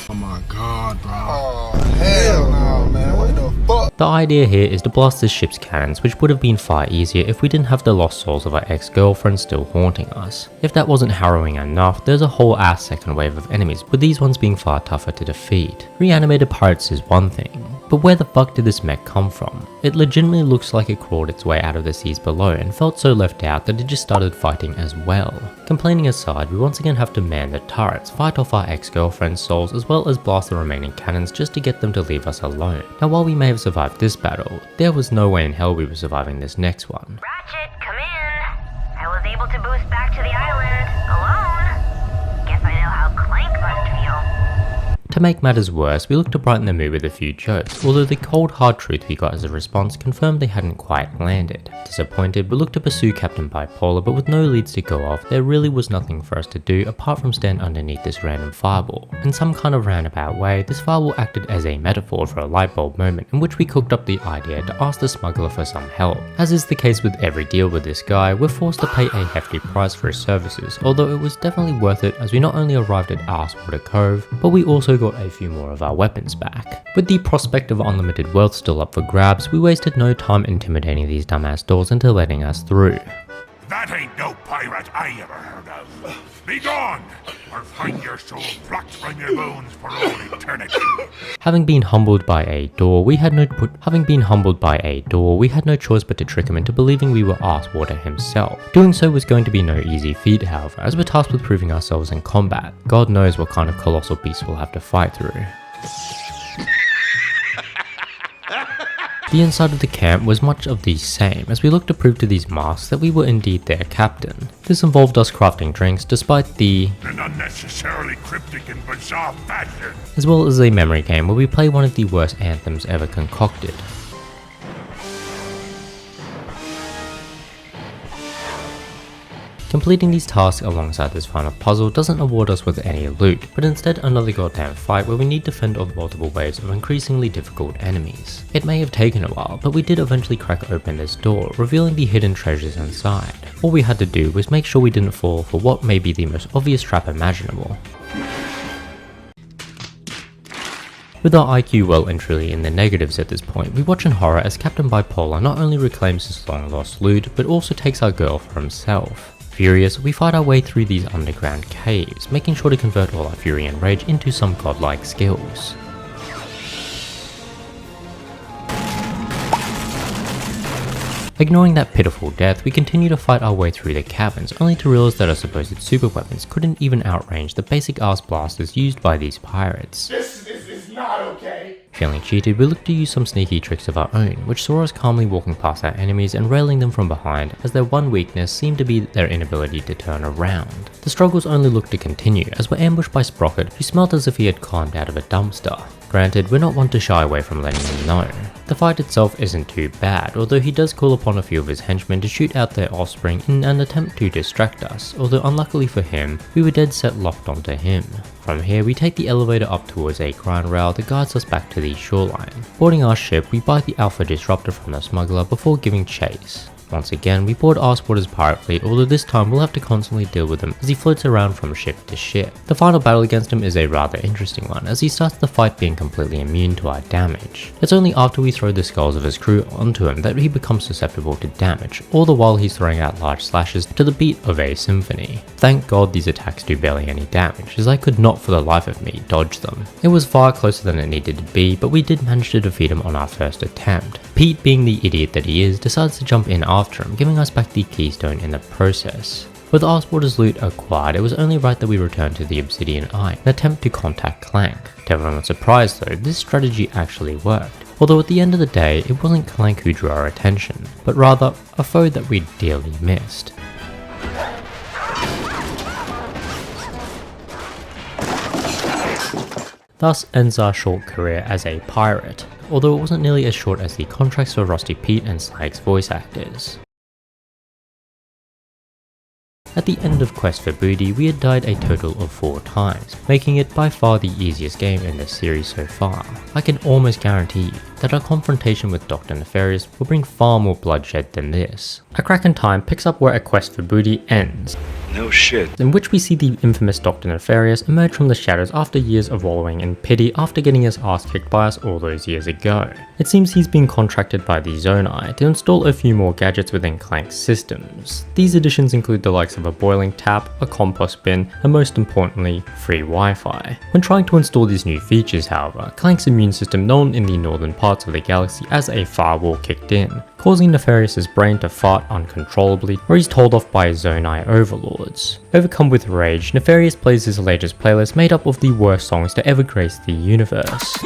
oh my god, bro. Oh, hell no, man. What the fuck?
The idea here is to blast this ship's cannons, which would have been far easier if we didn't have the lost souls of our ex-girlfriends still haunting us. If that wasn't harrowing enough, there's a whole ass second wave of enemies, with these ones being far tougher to defeat. Reanimated pirates is one thing, but where the fuck did this mech come from? It legitimately looks like it crawled its way out of the seas below and felt so left out that it just started fighting as well. Complaining aside, we once again have to man the turrets, fight off our ex-girlfriend's souls, as well as blast the remaining cannons just to get them to leave us alone. Now while we may have survived this battle, there was no way in hell we were surviving this next one.
Ratchet, come in. I was able to boost back to the island alone. Guess I know how Clank must feel.
To To make matters worse, we looked to brighten the mood with a few jokes, although the cold hard truth we got as a response confirmed they hadn't quite landed. Disappointed, we looked to pursue Captain Bipolar, but with no leads to go off, there really was nothing for us to do apart from stand underneath this random fireball. In some kind of roundabout way, this fireball acted as a metaphor for a light bulb moment in which we cooked up the idea to ask the smuggler for some help. As is the case with every deal with this guy, we're forced to pay a hefty price for his services, although it was definitely worth it as we not only arrived at Arsewater Cove, but we also got a few more of our weapons back. With the prospect of unlimited wealth still up for grabs, we wasted no time intimidating these dumbass doors into letting us through.
That ain't no pirate I ever heard of. Be gone, or find your soul plucked from your bones for all eternity.
Having been humbled by a door, we had no choice but to trick him into believing we were Arsewater himself. Doing so was going to be no easy feat, however, as we're tasked with proving ourselves in combat. God knows what kind of colossal beast we'll have to fight through. The inside of the camp was much of the same, as we looked to prove to these masks that we were indeed their captain. This involved us crafting drinks despite an
unnecessarily cryptic and bizarre fashion,
as well as a memory game where we play one of the worst anthems ever concocted. Completing these tasks alongside this final puzzle doesn't award us with any loot, but instead another goddamn fight where we need to fend off multiple waves of increasingly difficult enemies. It may have taken a while, but we did eventually crack open this door, revealing the hidden treasures inside. All we had to do was make sure we didn't fall for what may be the most obvious trap imaginable. With our IQ well and truly in the negatives at this point, we watch in horror as Captain Bipolar not only reclaims his long lost loot, but also takes our girl for himself. Furious, we fight our way through these underground caves, making sure to convert all our fury and rage into some godlike skills. Ignoring that pitiful death, we continue to fight our way through the caverns, only to realize that our supposed super weapons couldn't even outrange the basic ass blasters used by these pirates.
This is not okay.
Feeling cheated, we looked to use some sneaky tricks of our own, which saw us calmly walking past our enemies and railing them from behind, as their one weakness seemed to be their inability to turn around. The struggles only looked to continue, as we're ambushed by Sprocket, who smelt as if he had climbed out of a dumpster. Granted, we're not one to shy away from letting him know. The fight itself isn't too bad, although he does call upon a few of his henchmen to shoot out their offspring in an attempt to distract us, although unluckily for him, we were dead set locked onto him. From here, we take the elevator up towards a ground rail that guides us back to the shoreline. Boarding our ship, we buy the Alpha Disruptor from the smuggler before giving chase. Once again, we board Arsewater's pirate fleet, although this time we'll have to constantly deal with him as he floats around from ship to ship. The final battle against him is a rather interesting one, as he starts the fight being completely immune to our damage. It's only after we throw the skulls of his crew onto him that he becomes susceptible to damage, all the while he's throwing out large slashes to the beat of a symphony. Thank God these attacks do barely any damage, as I could not for the life of me dodge them. It was far closer than it needed to be, but we did manage to defeat him on our first attempt. Pete, being the idiot that he is, decides to jump in after him, giving us back the keystone in the process. With Arsewater's loot acquired, it was only right that we return to the Obsidian Eye in an attempt to contact Clank. To everyone's surprise though, this strategy actually worked. Although at the end of the day, it wasn't Clank who drew our attention, but rather a foe that we dearly missed. Thus ends our short career as a pirate, although it wasn't nearly as short as the contracts for Rusty Pete and Slag's voice actors. At the end of Quest for Booty, we had died a total of 4 times, making it by far the easiest game in this series so far. I can almost guarantee you that our confrontation with Dr. Nefarious will bring far more bloodshed than this. A Crack in Time picks up where A Quest for Booty ends.
No shit.
In which we see the infamous Dr. Nefarious emerge from the shadows after years of wallowing in pity after getting his ass kicked by us all those years ago. It seems he's been contracted by the Zonai to install a few more gadgets within Clank's systems. These additions include the likes of a boiling tap, a compost bin, and most importantly, free Wi-Fi. When trying to install these new features, however, Clank's immune system, known in the northern parts of the galaxy as a firewall, kicked in, causing Nefarious's brain to fart uncontrollably, where he's told off by his Zonai overlords. Overcome with rage, Nefarious plays his latest playlist made up of the worst songs to ever grace the universe.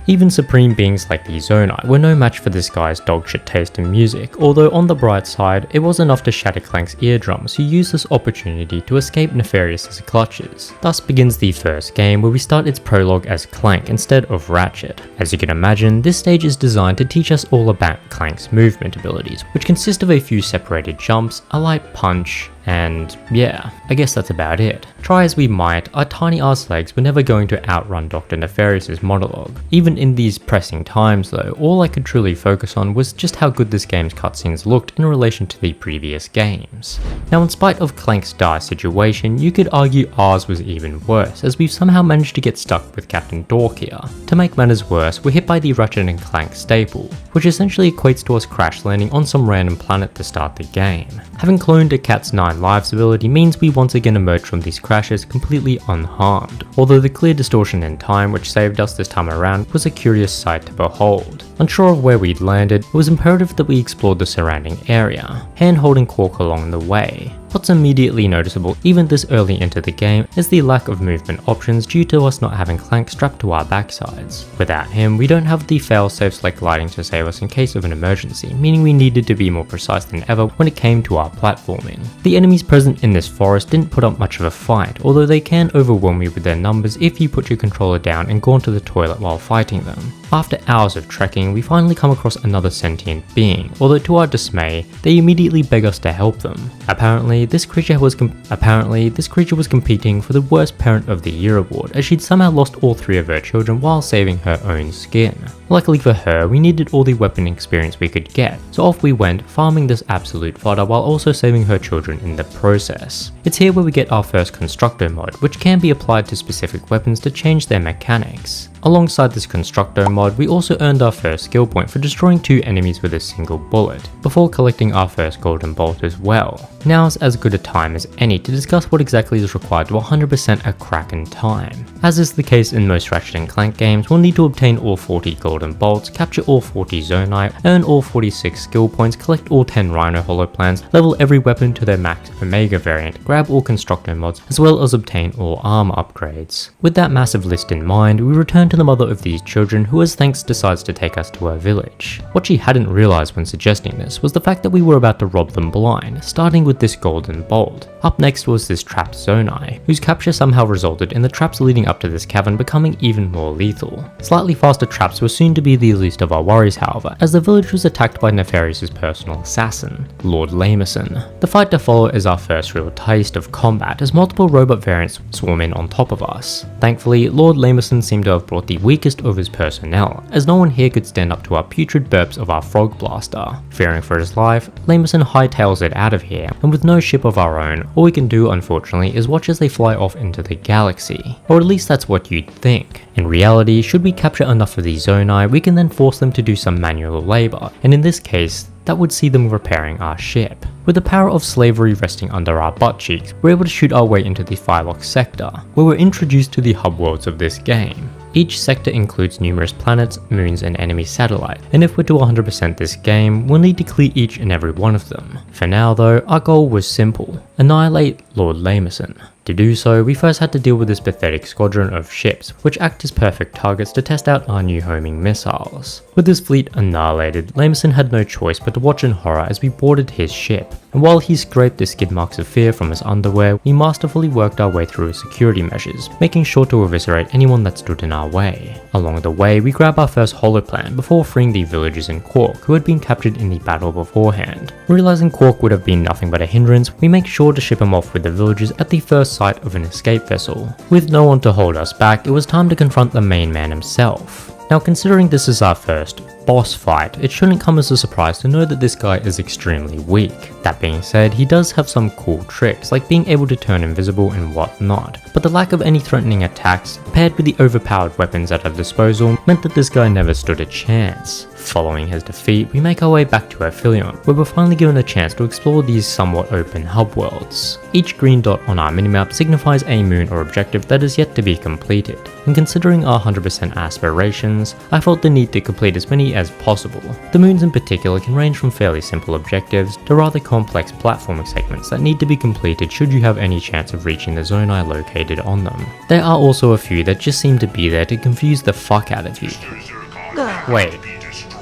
Even supreme beings like the Zonai were no match for this guy's dogshit taste in music, although on the bright side, it was enough to shatter Clank's eardrums, who used this opportunity to escape Nefarious's clutches. Thus begins the first game, where we start its prologue as Clank instead of Ratchet. As you can imagine, this stage is designed to teach us all about Clank's movement abilities, which consist of a few separated jumps, a light punch, and yeah, I guess that's about it. Try as we might, our tiny ass legs were never going to outrun Dr. Nefarious's monologue. Even in these pressing times though, all I could truly focus on was just how good this game's cutscenes looked in relation to the previous games. Now in spite of Clank's dire situation, you could argue ours was even worse, as we've somehow managed to get stuck with Captain Dork here. To make matters worse, we're hit by the Ratchet and Clank staple, which essentially equates to us crash landing on some random planet to start the game. Having cloned a Cat's 9 lives ability means we once again emerge from these crashes completely unharmed, although the clear distortion in time which saved us this time around was a curious sight to behold. Unsure of where we'd landed, it was imperative that we explored the surrounding area, hand-holding Quark along the way. What's immediately noticeable even this early into the game is the lack of movement options due to us not having Clank strapped to our backsides. Without him, we don't have the failsafes like gliding to save us in case of an emergency, meaning we needed to be more precise than ever when it came to our platforming. The enemies present in this forest didn't put up much of a fight, although they can overwhelm you with their numbers if you put your controller down and go into the toilet while fighting them. After hours of trekking, we finally come across another sentient being, although to our dismay, they immediately beg us to help them. Apparently, this creature was competing for the Worst Parent of the Year award, as she'd somehow lost all 3 of her children while saving her own skin. Luckily for her, we needed all the weapon experience we could get, so off we went, farming this absolute fodder while also saving her children in the process. It's here where we get our first Constructor mod, which can be applied to specific weapons to change their mechanics. Alongside this Constructor mod, we also earned our first skill point for destroying 2 enemies with a single bullet, before collecting our first golden bolt as well. Now's as good a time as any to discuss what exactly is required to 100% a Kraken time. As is the case in most Ratchet & Clank games, we'll need to obtain all 40 golden bolts, capture all 40 Zonai, earn all 46 skill points, collect all 10 Rhino holoplans, level every weapon to their max Omega variant, grab all Constructor mods, as well as obtain all armor upgrades. With that massive list in mind, we return to the mother of these children, who as thanks decides to take us to her village. What she hadn't realized when suggesting this was the fact that we were about to rob them blind, starting with this golden bolt. Up next was this trapped Zonai, whose capture somehow resulted in the traps leading up to this cavern becoming even more lethal. Slightly faster traps were soon to be the least of our worries however, as the village was attacked by Nefarious's personal assassin, Lord Lamerson. The fight to follow is our first real taste of combat, as multiple robot variants swarm in on top of us. Thankfully, Lord Lamerson seemed to have brought the weakest of his personnel, as no one here could stand up to our putrid burps of our frog blaster. Fearing for his life, Lamerson hightails it out of here, and with no ship of our own, all we can do unfortunately is watch as they fly off into the galaxy. Or at least that's what you'd think. In reality, should we capture enough of these Zonai, we can then force them to do some manual labor, and in this case, that would see them repairing our ship. With the power of slavery resting under our butt cheeks, we're able to shoot our way into the Phylox sector, where we're introduced to the hub worlds of this game. Each sector includes numerous planets, moons, and enemy satellites, and if we're to 100% this game, we'll need to clear each and every one of them. For now though, our goal was simple: annihilate Lord Lamerson. To do so, we first had to deal with this pathetic squadron of ships, which act as perfect targets to test out our new homing missiles. With this fleet annihilated, Lamerson had no choice but to watch in horror as we boarded his ship, and while he scraped the skid marks of fear from his underwear, we masterfully worked our way through his security measures, making sure to eviscerate anyone that stood in our way. Along the way, we grab our first holoplan before freeing the villagers in Quark who had been captured in the battle beforehand. Realizing Quark would have been nothing but a hindrance, we make sure to ship him off with the villagers at the first sight of an escape vessel. With no one to hold us back, it was time to confront the main man himself. Now, considering this is our first boss fight, it shouldn't come as a surprise to know that this guy is extremely weak. That being said, he does have some cool tricks, like being able to turn invisible and whatnot, but the lack of any threatening attacks, paired with the overpowered weapons at our disposal, meant that this guy never stood a chance. Following his defeat, we make our way back to Aphelion, where we're finally given a chance to explore these somewhat open hub worlds. Each green dot on our minimap signifies a moon or objective that is yet to be completed. and considering our 100% aspirations, I felt the need to complete as many as possible. The moons in particular can range from fairly simple objectives to rather complex platforming segments that need to be completed should you have any chance of reaching the zonai located on them. There are also a few that just seem to be there to confuse the fuck out of you.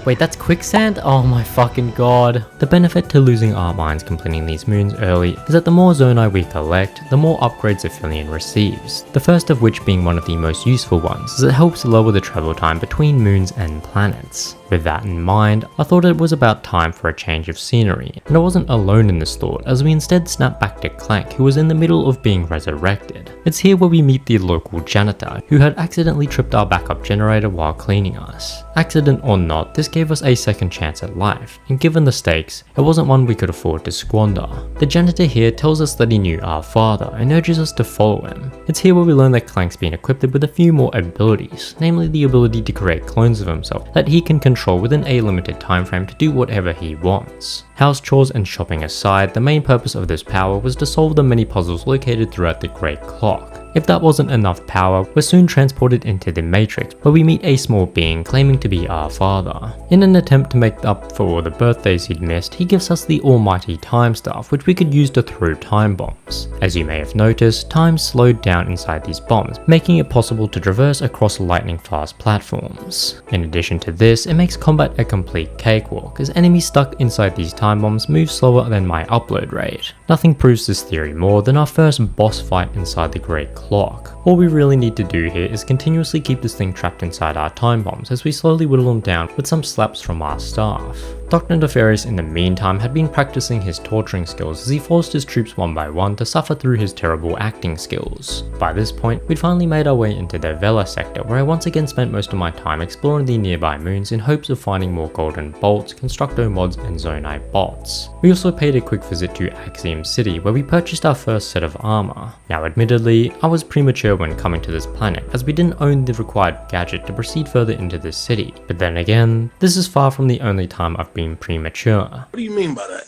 Wait, that's quicksand? Oh my fucking god. The benefit to losing art mines completing these moons early is that the more zonai we collect, the more upgrades Aphelion receives. The first of which being one of the most useful ones, as it helps lower the travel time between moons and planets. With that in mind, I thought it was about time for a change of scenery, and I wasn't alone in this thought as we instead snapped back to Clank, who was in the middle of being resurrected. It's here where we meet the local janitor, who had accidentally tripped our backup generator while cleaning us. Accident or not, this gave us a second chance at life, and given the stakes, it wasn't one we could afford to squander. The janitor here tells us that he knew our father and urges us to follow him. It's here where we learn that Clank's been equipped with a few more abilities, namely the ability to create clones of himself that he can control within a limited time frame to do whatever he wants. House chores and shopping aside, the main purpose of this power was to solve the many puzzles located throughout the Great Clock. If that wasn't enough power, we're soon transported into the Matrix, where we meet a small being claiming to be our father. In an attempt to make up for all the birthdays he'd missed, he gives us the almighty time staff, which we could use to throw time bombs. As you may have noticed, time slowed down inside these bombs, making it possible to traverse across lightning fast platforms. In addition to this, it makes combat a complete cakewalk, as enemies stuck inside these time bombs move slower than my upload rate. Nothing proves this theory more than our first boss fight inside the Great Clock. All we really need to do here is continuously keep this thing trapped inside our time bombs as we slowly whittle them down with some slaps from our staff. Dr. Nefarious in the meantime had been practicing his torturing skills as he forced his troops one by one to suffer through his terrible acting skills. By this point, we'd finally made our way into the Vela sector, where I once again spent most of my time exploring the nearby moons in hopes of finding more golden bolts, constructo mods and zonai bots. We also paid a quick visit to Axiom City, where we purchased our first set of armor. Now admittedly, I was premature when coming to this planet, as we didn't own the required gadget to proceed further into this city. But then again, this is far from the only time I've been premature.
What do you mean by that?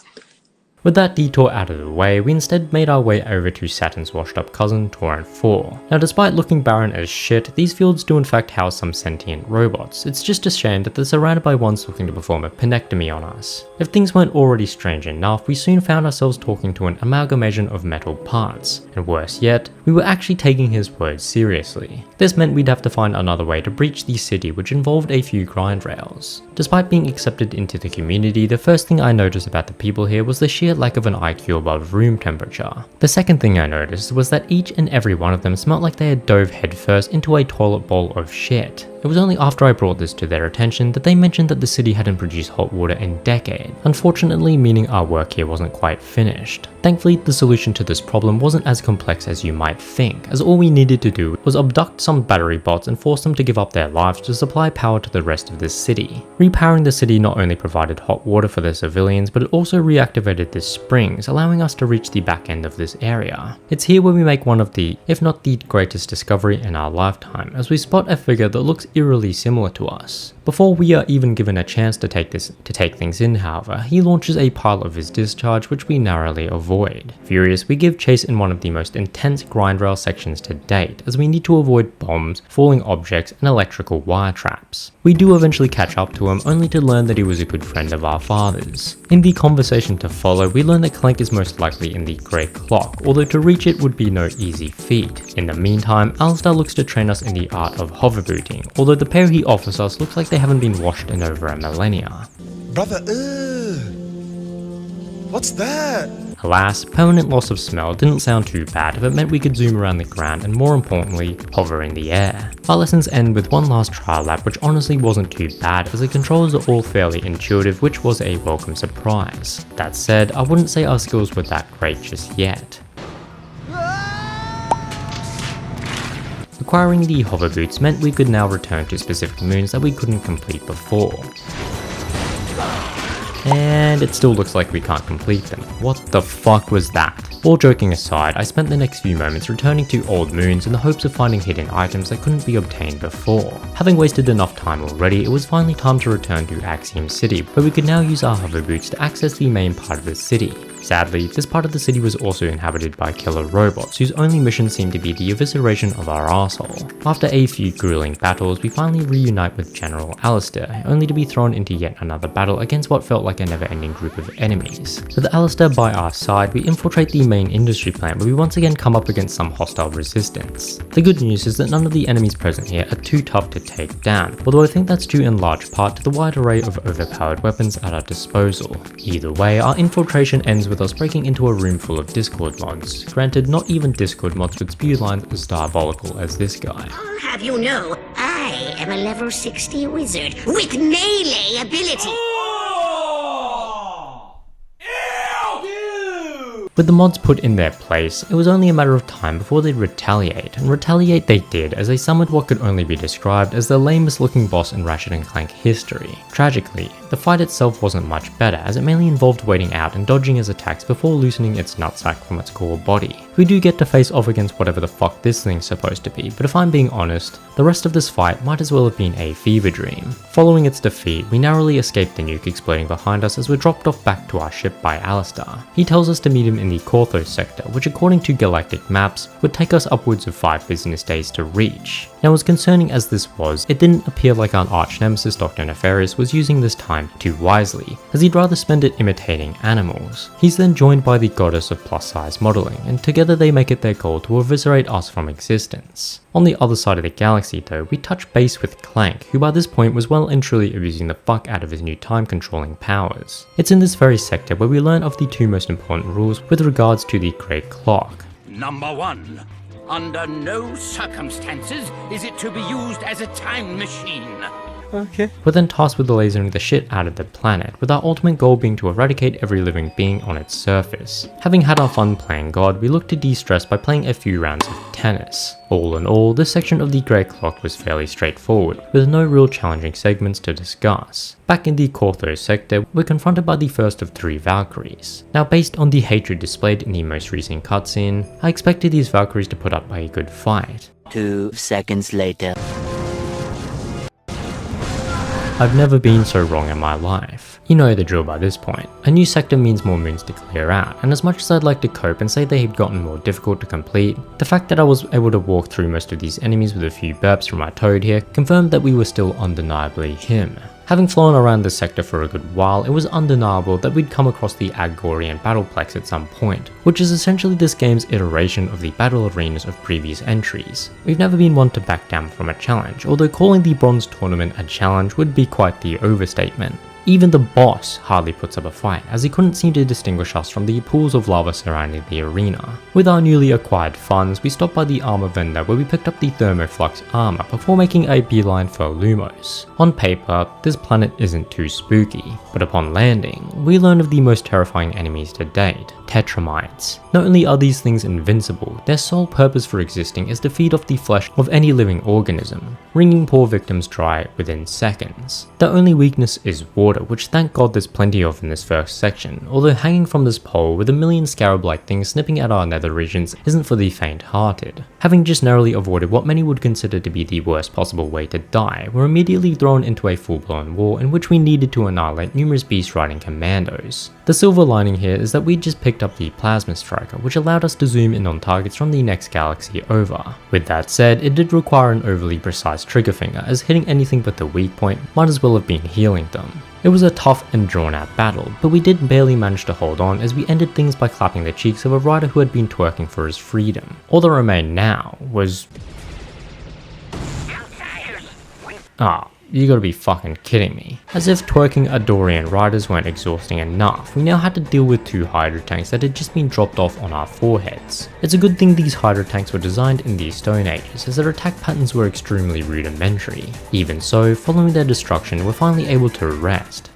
With that detour out of the way, we instead made our way over to Saturn's washed up cousin, Torrent 4. Now despite looking barren as shit, these fields do in fact house some sentient robots. It's just a shame that they're surrounded by ones looking to perform a penectomy on us. If things weren't already strange enough, we soon found ourselves talking to an amalgamation of metal parts. And worse yet, we were actually taking his words seriously. This meant we'd have to find another way to breach the city, which involved a few grind rails. Despite being accepted into the community, the first thing I noticed about the people here was the sheer lack of an IQ above room temperature. The second thing I noticed was that each and every one of them smelled like they had dove headfirst into a toilet bowl of shit. It was only after I brought this to their attention that they mentioned that the city hadn't produced hot water in decades, unfortunately meaning our work here wasn't quite finished. Thankfully, the solution to this problem wasn't as complex as you might think, as all we needed to do was abduct some battery bots and force them to give up their lives to supply power to the rest of the city. Repowering the city not only provided hot water for the civilians, but it also reactivated the springs, allowing us to reach the back end of this area. It's here where we make one of the, if not the greatest discovery in our lifetime, as we spot a figure that looks eerily similar to us. Before we are even given a chance to take things in, however, he launches a pile of his discharge, which we narrowly avoid. Furious, we give chase in one of the most intense grind rail sections to date, as we need to avoid bombs, falling objects, and electrical wire traps. We do eventually catch up to him, only to learn that he was a good friend of our father's. In the conversation to follow, we learn that Clank is most likely in the Great Clock, although to reach it would be no easy feat. In the meantime, Alistar looks to train us in the art of hoverbooting, although the pair he offers us looks like they haven't been washed in over a millennia.
Brother, what's that?
Alas, permanent loss of smell didn't sound too bad if it meant we could zoom around the ground and more importantly, hover in the air. Our lessons end with one last trial lap, which honestly wasn't too bad as the controls are all fairly intuitive, which was a welcome surprise. That said, I wouldn't say our skills were that great just yet. Acquiring the hover boots meant we could now return to specific moons that we couldn't complete before. And it still looks like we can't complete them. What the fuck was that? All joking aside, I spent the next few moments returning to old moons in the hopes of finding hidden items that couldn't be obtained before. Having wasted enough time already, it was finally time to return to Axiom City, where we could now use our hover boots to access the main part of the city. Sadly, this part of the city was also inhabited by killer robots, whose only mission seemed to be the evisceration of our asshole. After a few grueling battles, we finally reunite with General Alistair, only to be thrown into yet another battle against what felt like a never-ending group of enemies. With Alistair by our side, we infiltrate the main industry plant, where we once again come up against some hostile resistance. The good news is that none of the enemies present here are too tough to take down, although I think that's due in large part to the wide array of overpowered weapons at our disposal. Either way, our infiltration ends with us breaking into a room full of Discord mods. Granted, not even Discord mods with spew lines as diabolical as this guy.
I'll have you know, I am a level 60 wizard with melee ability.
With the mods put in their place, it was only a matter of time before they'd retaliate, and retaliate they did as they summoned what could only be described as the lamest looking boss in Ratchet & Clank history. Tragically, the fight itself wasn't much better, as it mainly involved waiting out and dodging his attacks before loosening its nutsack from its core body. We do get to face off against whatever the fuck this thing's supposed to be, but if I'm being honest, the rest of this fight might as well have been a fever dream. Following its defeat, we narrowly escape the nuke exploding behind us as we're dropped off back to our ship by Alistair. He tells us to meet him in the Korthos sector, which according to galactic maps, would take us upwards of 5 business days to reach. Now, as concerning as this was, it didn't appear like our arch nemesis Dr. Nefarious was using this time too wisely, as he'd rather spend it imitating animals. He's then joined by the goddess of plus size modelling, and together they make it their goal to eviscerate us from existence. On the other side of the galaxy though, we touch base with Clank, who by this point was well and truly abusing the fuck out of his new time controlling powers. It's in this very sector where we learn of the two most important rules with regards to the Grey Clock.
Number 1. Under no circumstances is it to be used as a time machine.
Okay. We're then tasked with lasering the shit out of the planet, with our ultimate goal being to eradicate every living being on its surface. Having had our fun playing God, we look to de-stress by playing a few rounds of tennis. All in all, this section of the Grey Clock was fairly straightforward, with no real challenging segments to discuss. Back in the Korthos sector, we're confronted by the first of 3 Valkyries. Now, based on the hatred displayed in the most recent cutscene, I expected these Valkyries to put up a good fight.
2 seconds later.
I've never been so wrong in my life. You know the drill by this point. A new sector means more moons to clear out, and as much as I'd like to cope and say they had gotten more difficult to complete, the fact that I was able to walk through most of these enemies with a few burps from my toad here confirmed that we were still undeniably him. Having flown around this sector for a good while, it was undeniable that we'd come across the Agorian Battleplex at some point, which is essentially this game's iteration of the battle arenas of previous entries. We've never been one to back down from a challenge, although calling the Bronze Tournament a challenge would be quite the overstatement. Even the boss hardly puts up a fight, as he couldn't seem to distinguish us from the pools of lava surrounding the arena. With our newly acquired funds, we stopped by the armor vendor where we picked up the Thermoflux armor before making a beeline for Lumos. On paper, this planet isn't too spooky, but upon landing, we learn of the most terrifying enemies to date, Tetramites. Not only are these things invincible, their sole purpose for existing is to feed off the flesh of any living organism, wringing poor victims dry within seconds. Their only weakness is water, which thank god there's plenty of in this first section, although hanging from this pole with a million scarab-like things snipping at our nether regions isn't for the faint-hearted. Having just narrowly avoided what many would consider to be the worst possible way to die, we're immediately thrown into a full-blown war in which we needed to annihilate numerous beast-riding commandos. The silver lining here is that we just picked up the Plasma Striker, which allowed us to zoom in on targets from the next galaxy over. With that said, it did require an overly precise trigger finger, as hitting anything but the weak point might as well have been healing them. It was a tough and drawn out battle, but we did barely manage to hold on as we ended things by clapping the cheeks of a rider who had been twerking for his freedom. All that remained now was... you gotta be fucking kidding me. As if twerking Adorian riders weren't exhausting enough, we now had to deal with 2 Hydra tanks that had just been dropped off on our foreheads. It's a good thing these Hydra tanks were designed in the Stone Ages, as their attack patterns were extremely rudimentary. Even so, following their destruction, we're finally able to rest.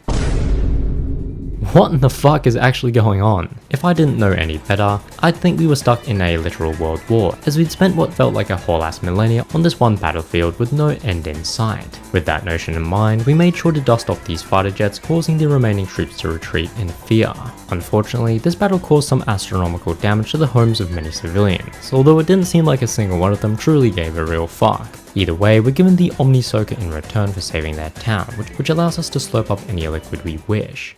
What in the fuck is actually going on? If I didn't know any better, I'd think we were stuck in a literal world war, as we'd spent what felt like a whole ass millennia on this one battlefield with no end in sight. With that notion in mind, we made sure to dust off these fighter jets, causing the remaining troops to retreat in fear. Unfortunately, this battle caused some astronomical damage to the homes of many civilians, although it didn't seem like a single one of them truly gave a real fuck. Either way, we're given the Omni Soaker in return for saving their town, which allows us to slurp up any liquid we wish.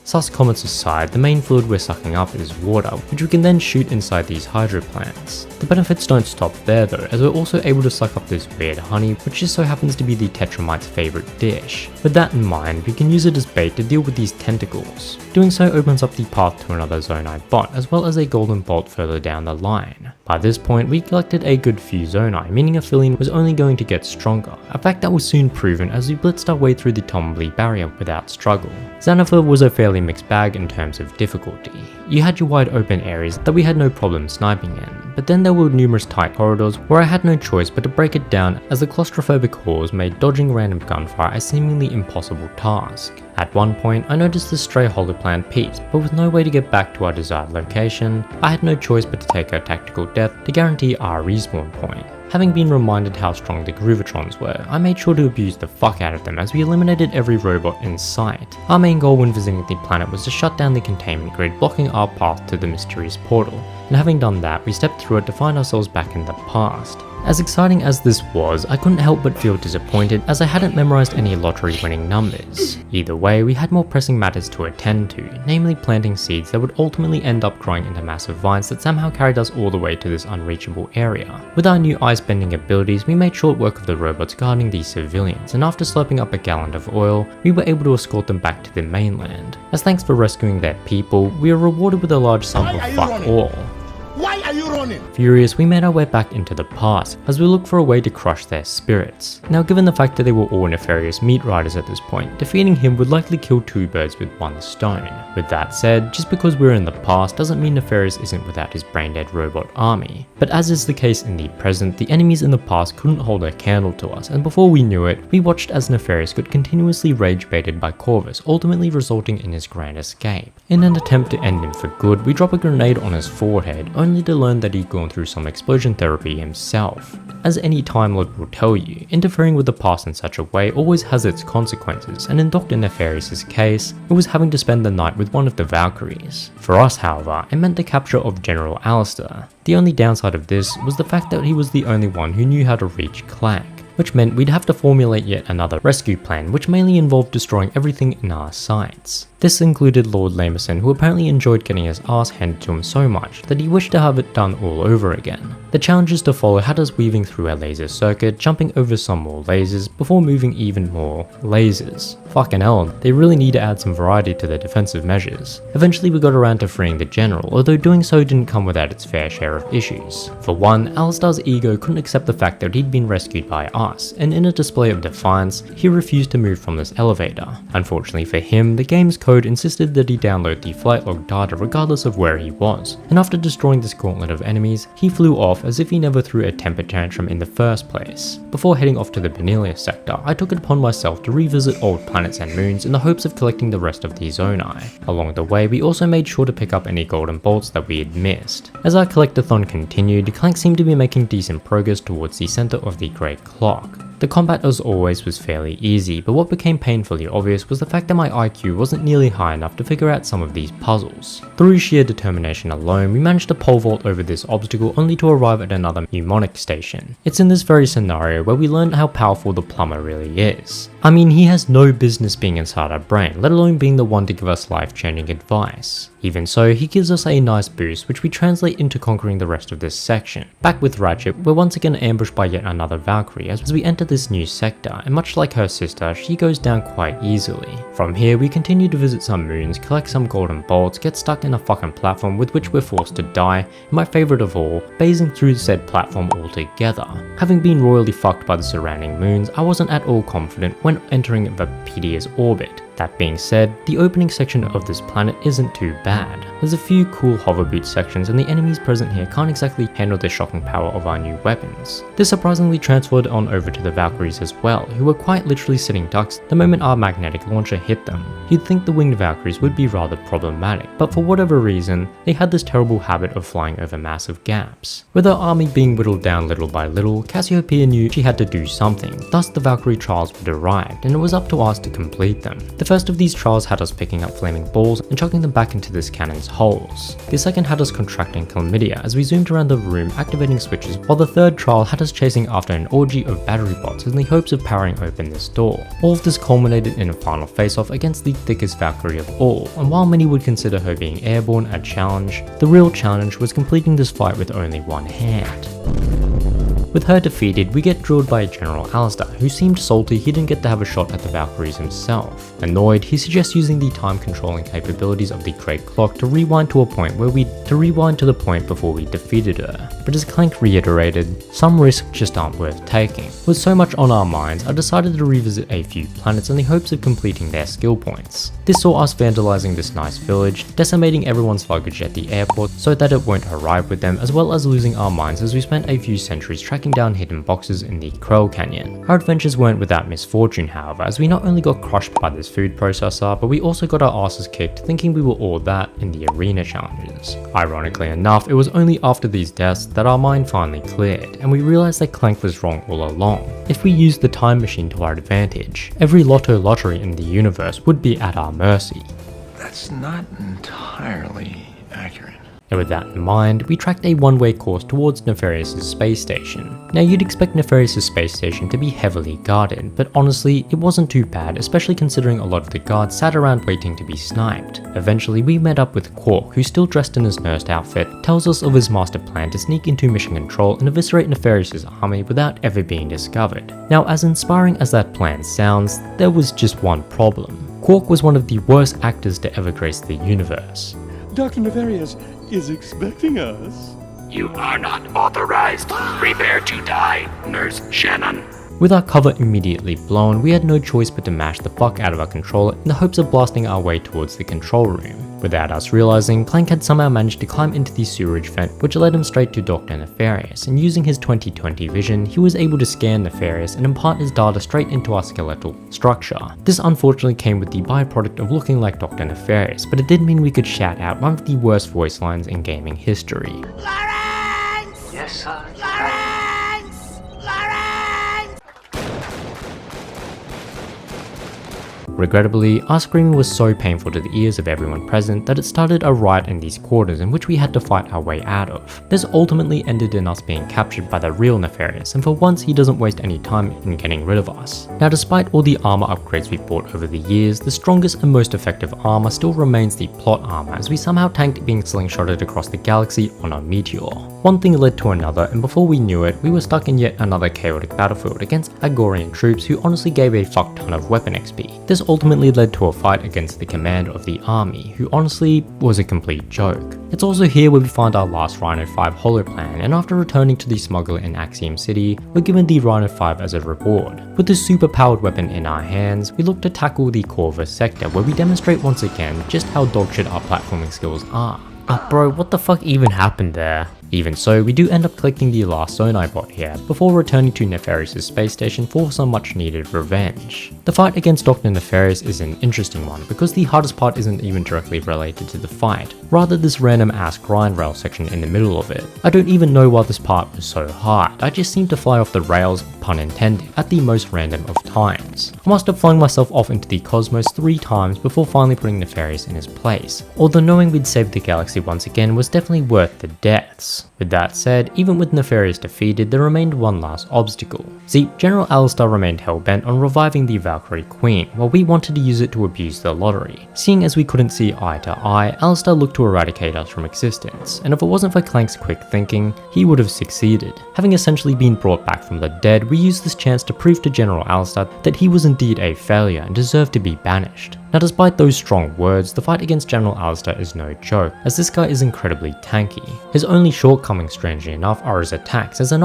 Sus comments aside, the main fluid we're sucking up is water, which we can then shoot inside these hydro plants. The benefits don't stop there though, as we're also able to suck up this weird honey, which just so happens to be the Tetramite's favourite dish. With that in mind, we can use it as bait to deal with these tentacles. Doing so opens up the path to another Zonai bot, as well as a golden bolt further down the line. By this point, we collected a good few Zonai, meaning Aphelion was only going to get stronger, a fact that was soon proven as we blitzed our way through the Tombly barrier without struggle. Xanathar was a fairly mixed bag in terms of difficulty. You had your wide open areas that we had no problem sniping in, but then there were numerous tight corridors where I had no choice but to break it down, as the claustrophobic halls made dodging random gunfire a seemingly impossible task. At one point, I noticed the stray holoplan piece, but with no way to get back to our desired location, I had no choice but to take her tactical death to guarantee our respawn point. Having been reminded how strong the Groovatrons were, I made sure to abuse the fuck out of them as we eliminated every robot in sight. Our main goal when visiting the planet was to shut down the containment grid blocking our path to the mysterious portal, and having done that, we stepped through it to find ourselves back in the past. As exciting as this was, I couldn't help but feel disappointed as I hadn't memorized any lottery winning numbers. Either way, we had more pressing matters to attend to, namely planting seeds that would ultimately end up growing into massive vines that somehow carried us all the way to this unreachable area. With our new ice bending abilities, we made short work of the robots guarding these civilians, and after slurping up a gallon of oil, we were able to escort them back to the mainland. As thanks for rescuing their people, we were rewarded with a large sum of fuck all.
Why are you running?
Furious, we made our way back into the past as we looked for a way to crush their spirits. Now, given the fact that they were all nefarious meat riders at this point, defeating him would likely kill two birds with one stone. With that said, just because we're in the past doesn't mean Nefarious isn't without his brain-dead robot army. But as is the case in the present, the enemies in the past couldn't hold a candle to us, and before we knew it, we watched as Nefarious got continuously rage-baited by Corvus, ultimately resulting in his grand escape. In an attempt to end him for good, we drop a grenade on his forehead, only to learn that he'd gone through some explosion therapy himself. As any Time Lord will tell you, interfering with the past in such a way always has its consequences, and in Dr. Nefarious' case, it was having to spend the night with one of the Valkyries. For us, however, it meant the capture of General Alistair. The only downside of this was the fact that he was the only one who knew how to reach Clank, which meant we'd have to formulate yet another rescue plan, which mainly involved destroying everything in our sights. This included Lord Lamerson, who apparently enjoyed getting his ass handed to him so much that he wished to have it done all over again. The challenges to follow had us weaving through a laser circuit, jumping over some more lasers, before moving even more lasers. Fucking hell, they really need to add some variety to their defensive measures. Eventually we got around to freeing the general, although doing so didn't come without its fair share of issues. For one, Alistair's ego couldn't accept the fact that he'd been rescued by us, and in a display of defiance, he refused to move from this elevator. Unfortunately for him, the game's code insisted that he download the flight log data regardless of where he was, and after destroying this gauntlet of enemies, he flew off as if he never threw a temper tantrum in the first place. Before heading off to the Benelia sector, I took it upon myself to revisit old planets and moons in the hopes of collecting the rest of the Zonai. Along the way, we also made sure to pick up any golden bolts that we had missed. As our collectathon continued, Clank seemed to be making decent progress towards the center of the Great Clock. The combat as always was fairly easy, but what became painfully obvious was the fact that my IQ wasn't nearly high enough to figure out some of these puzzles. Through sheer determination alone, we managed to pole vault over this obstacle only to arrive at another mnemonic station. It's in this very scenario where we learned how powerful the plumber really is. I mean, he has no business being inside our brain, let alone being the one to give us life-changing advice. Even so, he gives us a nice boost, which we translate into conquering the rest of this section. Back with Ratchet, we're once again ambushed by yet another Valkyrie as we enter this new sector, and much like her sister, she goes down quite easily. From here, we continue to visit some moons, collect some golden bolts, get stuck in a fucking platform with which we're forced to die, and my favourite of all, phasing through said platform altogether. Having been royally fucked by the surrounding moons, I wasn't at all confident when entering Vapedia's orbit. That being said, the opening section of this planet isn't too bad. There's a few cool hoverboot sections and the enemies present here can't exactly handle the shocking power of our new weapons. This surprisingly transferred on over to the Valkyries as well, who were quite literally sitting ducks the moment our magnetic launcher hit them. You'd think the winged Valkyries would be rather problematic, but for whatever reason, they had this terrible habit of flying over massive gaps. With our army being whittled down little by little, Cassiopeia knew she had to do something, thus the Valkyrie trials had arrived and it was up to us to complete them. The The first of these trials had us picking up flaming balls and chucking them back into this cannon's holes. The second had us contracting chlamydia as we zoomed around the room activating switches, while the third trial had us chasing after an orgy of battery bots in the hopes of powering open this door. All of this culminated in a final face-off against the thickest Valkyrie of all, and while many would consider her being airborne a challenge, the real challenge was completing this fight with only one hand. With her defeated, we get drilled by General Alistair, who seemed salty he didn't get to have a shot at the Valkyries himself. Annoyed, he suggests using the time controlling capabilities of the Great Clock to rewind to the point before we defeated her. But as Clank reiterated, some risks just aren't worth taking. With so much on our minds, I decided to revisit a few planets in the hopes of completing their skill points. This saw us vandalizing this nice village, decimating everyone's luggage at the airport so that it won't arrive with them, as well as losing our minds as we spent a few centuries tracking down hidden boxes in the Krell Canyon. Our adventures weren't without misfortune, however, as we not only got crushed by this food processor, but we also got our asses kicked thinking we were all that in the arena challenges. Ironically enough, it was only after these deaths that our mind finally cleared, and we realized that Clank was wrong all along. If we used the time machine to our advantage, every lottery in the universe would be at our mercy.
That's not entirely accurate.
And with that in mind, we tracked a one-way course towards Nefarious' space station. Now you'd expect Nefarious' space station to be heavily guarded, but honestly, it wasn't too bad, especially considering a lot of the guards sat around waiting to be sniped. Eventually, we met up with Quark, who, still dressed in his nurse outfit, tells us of his master plan to sneak into Mission Control and eviscerate Nefarious' army without ever being discovered. Now, as inspiring as that plan sounds, there was just one problem. Quark was one of the worst actors to ever grace the universe.
Dr. Nefarious is expecting us.
You are not authorized. Prepare to die, Nurse Shannon.
With our cover immediately blown, we had no choice but to mash the fuck out of our controller in the hopes of blasting our way towards the control room. Without us realizing, Clank had somehow managed to climb into the sewerage vent, which led him straight to Dr. Nefarious, and using his 20/20 vision, he was able to scan Nefarious and impart his data straight into our skeletal structure. This unfortunately came with the byproduct of looking like Dr. Nefarious, but it did mean we could shout out one of the worst voice lines in gaming history.
Lawrence!
Yes, sir.
Lawrence! Lawrence!
Regrettably, our screaming was so painful to the ears of everyone present that it started a riot in these quarters in which we had to fight our way out of. This ultimately ended in us being captured by the real Nefarious, and for once he doesn't waste any time in getting rid of us. Now, despite all the armor upgrades we bought over the years, the strongest and most effective armor still remains the plot armor, as we somehow tanked being slingshotted across the galaxy on a meteor. One thing led to another, and before we knew it, we were stuck in yet another chaotic battlefield against Agorian troops who honestly gave a fuck ton of weapon XP. This ultimately led to a fight against the commander of the army, who honestly was a complete joke. It's also here where we find our last Rhino 5 holoplan, and after returning to the smuggler in Axiom City, we're given the Rhino 5 as a reward. With this super powered weapon in our hands, we look to tackle the Corvus sector, where we demonstrate once again just how dogshit our platforming skills are. Bro, what the fuck even happened there? Even so, we do end up collecting the last zone I bought here, before returning to Nefarious' space station for some much needed revenge. The fight against Dr. Nefarious is an interesting one, because the hardest part isn't even directly related to the fight, rather this random ass grind rail section in the middle of it. I don't even know why this part was so hard, I just seemed to fly off the rails, pun intended, at the most random of times. I must have flung myself off into the cosmos 3 times before finally putting Nefarious in his place, although knowing we'd saved the galaxy once again was definitely worth the deaths. With that said, even with Nefarious defeated, there remained one last obstacle. See, General Alistair remained hell-bent on reviving the Valkyrie Queen, while we wanted to use it to abuse the lottery. Seeing as we couldn't see eye to eye, Alistair looked to eradicate us from existence, and if it wasn't for Clank's quick thinking, he would have succeeded. Having essentially been brought back from the dead, we used this chance to prove to General Alistair that he was indeed a failure and deserved to be banished. Now, despite those strong words, the fight against General Alistair is no joke, as this guy is incredibly tanky. His only shortcomings, strangely enough, are his attacks, as they're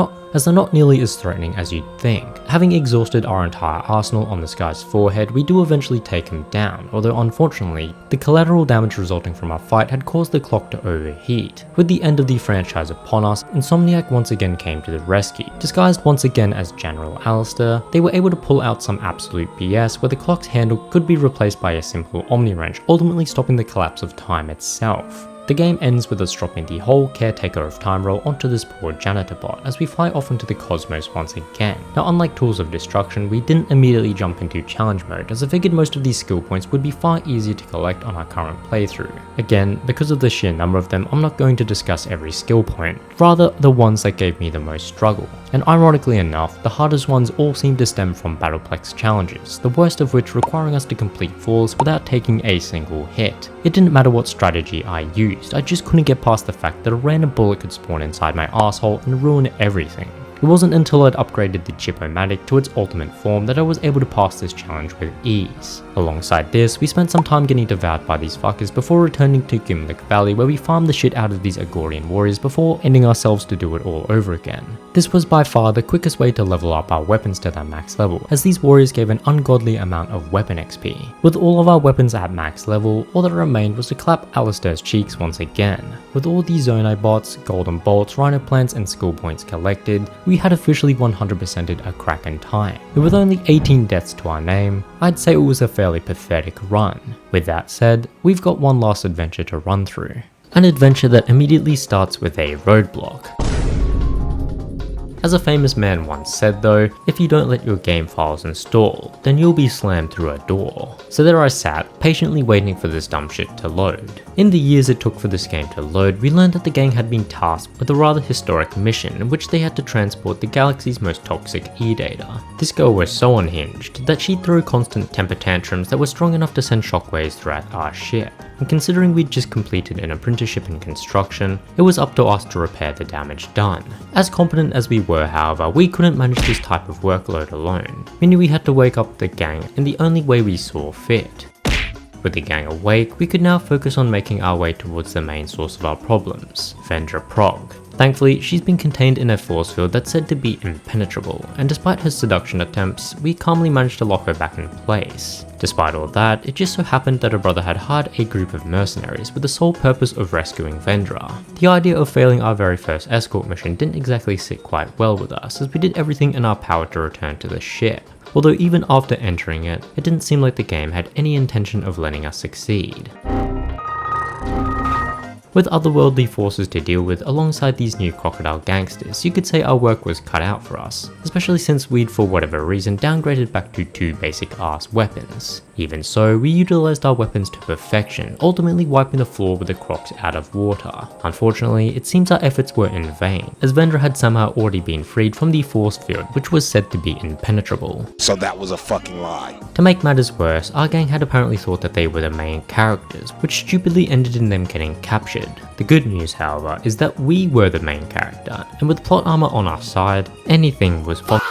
not nearly as threatening as you'd think. Having exhausted our entire arsenal on this guy's forehead, we do eventually take him down, although unfortunately, the collateral damage resulting from our fight had caused the clock to overheat. With the end of the franchise upon us, Insomniac once again came to the rescue. Disguised once again as General Alistair, they were able to pull out some absolute BS where the clock's handle could be replaced by a simple Omni-wrench, ultimately stopping the collapse of time itself. The game ends with us dropping the whole Caretaker of Time role onto this poor janitor bot as we fly off into the cosmos once again. Now, unlike Tools of Destruction, we didn't immediately jump into challenge mode, as I figured most of these skill points would be far easier to collect on our current playthrough. Again, because of the sheer number of them, I'm not going to discuss every skill point, rather the ones that gave me the most struggle. And ironically enough, the hardest ones all seem to stem from Battleplex challenges, the worst of which requiring us to complete falls without taking a single hit. It didn't matter what strategy I used, I just couldn't get past the fact that a random bullet could spawn inside my asshole and ruin everything. It wasn't until I'd upgraded the Chip-O-Matic to its ultimate form that I was able to pass this challenge with ease. Alongside this, we spent some time getting devoured by these fuckers before returning to Gimlick Valley, where we farmed the shit out of these Agorian warriors before ending ourselves to do it all over again. This was by far the quickest way to level up our weapons to their max level, as these warriors gave an ungodly amount of weapon XP. With all of our weapons at max level, all that remained was to clap Alistair's cheeks once again. With all these Zonai bots, golden bolts, rhino plants and skill points collected, we had officially 100%ed a Kraken time. And with only 18 deaths to our name, I'd say it was a fairly pathetic run. With that said, we've got one last adventure to run through. An adventure that immediately starts with a roadblock. As a famous man once said though, if you don't let your game files install, then you'll be slammed through a door. So there I sat, patiently waiting for this dumb shit to load. In the years it took for this game to load, we learned that the gang had been tasked with a rather historic mission in which they had to transport the galaxy's most toxic e-data. This girl was so unhinged that she threw constant temper tantrums that were strong enough to send shockwaves throughout our ship. And considering we'd just completed an apprenticeship in construction, it was up to us to repair the damage done. As competent as we were, however, we couldn't manage this type of workload alone, meaning we had to wake up the gang in the only way we saw fit. With the gang awake, we could now focus on making our way towards the main source of our problems, Vendra Prog. Thankfully, she's been contained in a force field that's said to be impenetrable, and despite her seduction attempts, we calmly managed to lock her back in place. Despite all that, it just so happened that her brother had hired a group of mercenaries with the sole purpose of rescuing Vendra. The idea of failing our very first escort mission didn't exactly sit quite well with us, as we did everything in our power to return to the ship. Although even after entering it, it didn't seem like the game had any intention of letting us succeed. With otherworldly forces to deal with alongside these new crocodile gangsters, you could say our work was cut out for us, especially since we'd for whatever reason downgraded back to 2 basic ass weapons. Even so, we utilised our weapons to perfection, ultimately wiping the floor with the crocs out of water. Unfortunately, it seems our efforts were in vain, as Vendra had somehow already been freed from the force field, which was said to be impenetrable.
So that was a fucking lie.
To make matters worse, our gang had apparently thought that they were the main characters, which stupidly ended in them getting captured. The good news, however, is that we were the main character, and with plot armor on our side, anything was possible.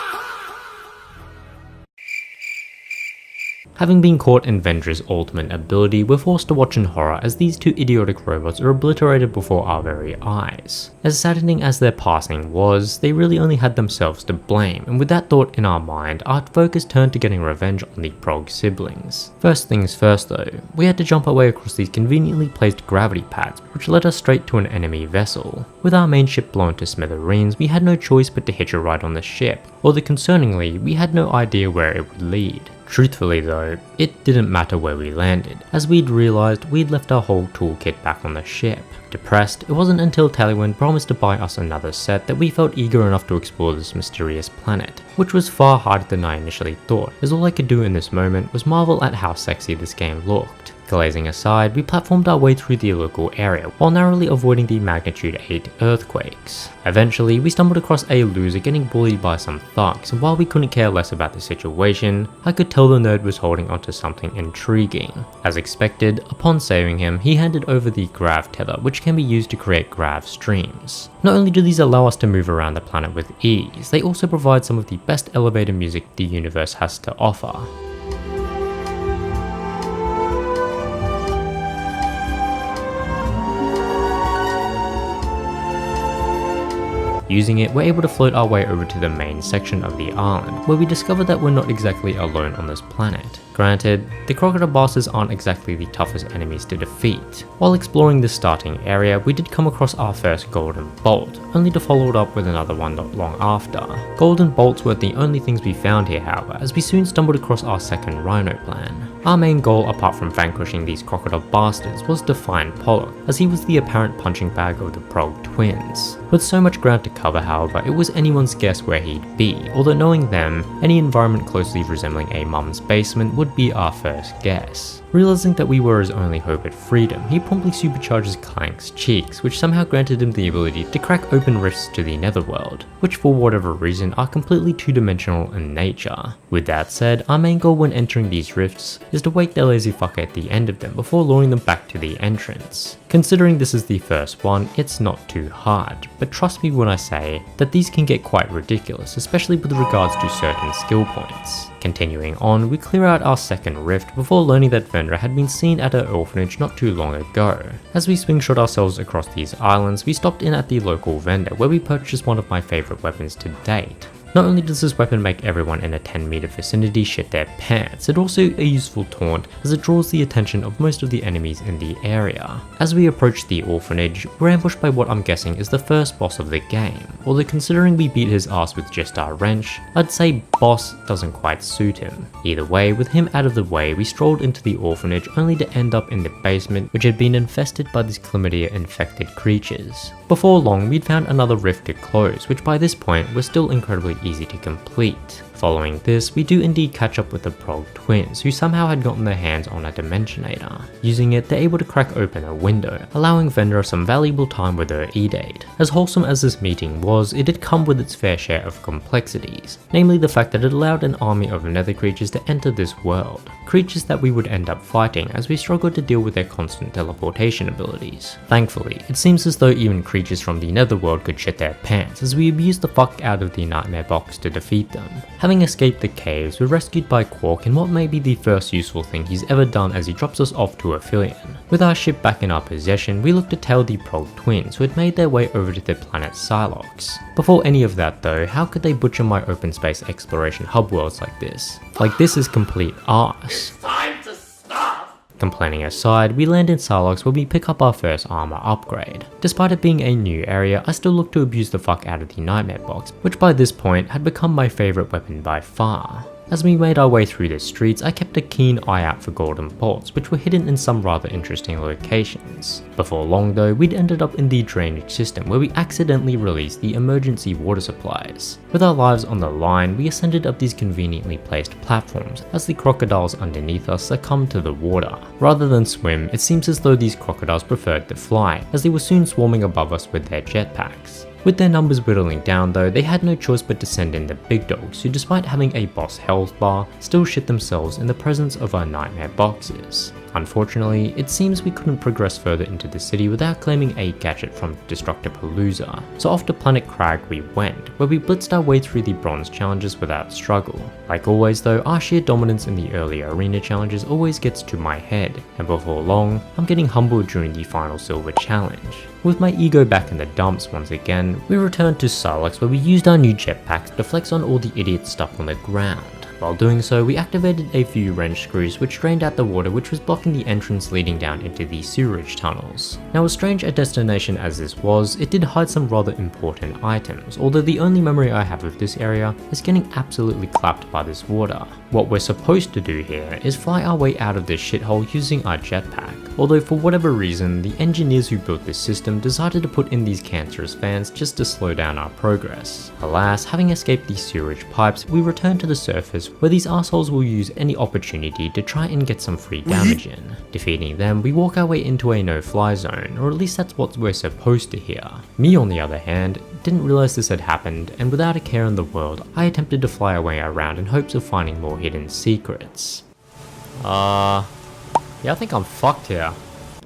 Having been caught in Vendra's ultimate ability, we're forced to watch in horror as these 2 idiotic robots are obliterated before our very eyes. As saddening as their passing was, they really only had themselves to blame, and with that thought in our mind, our focus turned to getting revenge on the Prog siblings. First things first though, we had to jump our way across these conveniently placed gravity pads, which led us straight to an enemy vessel. With our main ship blown to smithereens, we had no choice but to hitch a ride on the ship, although concerningly, we had no idea where it would lead. Truthfully though, it didn't matter where we landed, as we'd realised we'd left our whole toolkit back on the ship. Depressed, it wasn't until Talywin promised to buy us another set that we felt eager enough to explore this mysterious planet, which was far harder than I initially thought, as all I could do in this moment was marvel at how sexy this game looked. Glazing aside, we platformed our way through the local area while narrowly avoiding the magnitude 8 earthquakes. Eventually, we stumbled across a loser getting bullied by some thugs, and while we couldn't care less about the situation, I could tell the nerd was holding onto something intriguing. As expected, upon saving him, he handed over the grav tether, which can be used to create grav streams. Not only do these allow us to move around the planet with ease, they also provide some of the best elevator music the universe has to offer. Using it, we're able to float our way over to the main section of the island, where we discover that we're not exactly alone on this planet. Granted, the crocodile bosses aren't exactly the toughest enemies to defeat. While exploring this starting area, we did come across our first golden bolt, only to follow it up with another one not long after. Golden bolts weren't the only things we found here, however, as we soon stumbled across our second rhino plan. Our main goal, apart from vanquishing these crocodile bastards, was to find Pollock, as he was the apparent punching bag of the Prog twins. With so much ground to cover, however, it was anyone's guess where he'd be, although knowing them, any environment closely resembling a mum's basement would be our first guess. Realizing that we were his only hope at freedom, he promptly supercharges Clank's cheeks, which somehow granted him the ability to crack open rifts to the netherworld, which for whatever reason are completely two-dimensional in nature. With that said, our main goal when entering these rifts is to wake the lazy fucker at the end of them before luring them back to the entrance. Considering this is the first one, it's not too hard, but trust me when I say that these can get quite ridiculous, especially with regards to certain skill points. Continuing on, we clear out our second rift before learning that Vendra had been seen at her orphanage not too long ago. As we swingshot ourselves across these islands, we stopped in at the local vendor where we purchased one of my favourite weapons to date. Not only does this weapon make everyone in a 10-meter vicinity shit their pants, it's also a useful taunt as it draws the attention of most of the enemies in the area. As we approach the orphanage, we're ambushed by what I'm guessing is the first boss of the game, although considering we beat his ass with just our wrench, I'd say boss doesn't quite suit him. Either way, with him out of the way, we strolled into the orphanage only to end up in the basement, which had been infested by these chlamydia-infected creatures. Before long, we'd found another rift to close, which by this point was still incredibly easy to complete. Following this, we do indeed catch up with the Prog twins, who somehow had gotten their hands on a Dimensionator. Using it, they're able to crack open a window, allowing Vendra some valuable time with her E-Date. As wholesome as this meeting was, it did come with its fair share of complexities, namely the fact that it allowed an army of nether creatures to enter this world, creatures that we would end up fighting as we struggled to deal with their constant teleportation abilities. Thankfully, it seems as though even creatures from the netherworld could shit their pants as we abused the fuck out of the nightmare box to defeat them. Having escaped the caves, we're rescued by Quark in what may be the first useful thing he's ever done as he drops us off to Aphelion. With our ship back in our possession, we look to tell the Prog twins who had made their way over to their planet Silox. Before any of that though, how could they butcher my open space exploration hub worlds like this? Like, this is complete arse. Complaining aside, we land in Silox where we pick up our first armor upgrade. Despite it being a new area, I still look to abuse the fuck out of the Nightmare Box, which by this point had become my favourite weapon by far. As we made our way through the streets, I kept a keen eye out for golden bolts, which were hidden in some rather interesting locations. Before long though, we'd ended up in the drainage system where we accidentally released the emergency water supplies. With our lives on the line, we ascended up these conveniently placed platforms as the crocodiles underneath us succumbed to the water. Rather than swim, it seems as though these crocodiles preferred to fly, as they were soon swarming above us with their jetpacks. With their numbers whittling down though, they had no choice but to send in the big dogs, who despite having a boss health bar, still shit themselves in the presence of our nightmare boxes. Unfortunately, it seems we couldn't progress further into the city without claiming a gadget from Destructopalooza, so off to Planet Crag we went, where we blitzed our way through the bronze challenges without struggle. Like always though, our sheer dominance in the earlier arena challenges always gets to my head, and before long, I'm getting humbled during the final silver challenge. With my ego back in the dumps once again, we returned to Silox where we used our new jetpacks to flex on all the idiots stuck on the ground. While doing so, we activated a few wrench screws which drained out the water which was blocking the entrance leading down into the sewerage tunnels. Now, as strange a destination as this was, it did hide some rather important items, although the only memory I have of this area is getting absolutely clapped by this water. What we're supposed to do here is fly our way out of this shithole using our jetpack, although for whatever reason, the engineers who built this system decided to put in these cancerous fans just to slow down our progress. Alas, having escaped these sewerage pipes, we return to the surface where these assholes will use any opportunity to try and get some free damage in. Defeating them, we walk our way into a no-fly zone, or at least that's what we're supposed to hear. Me on the other hand, didn't realize this had happened, and without a care in the world, I attempted to fly our way around in hopes of finding more hidden secrets. Yeah, I think I'm fucked here.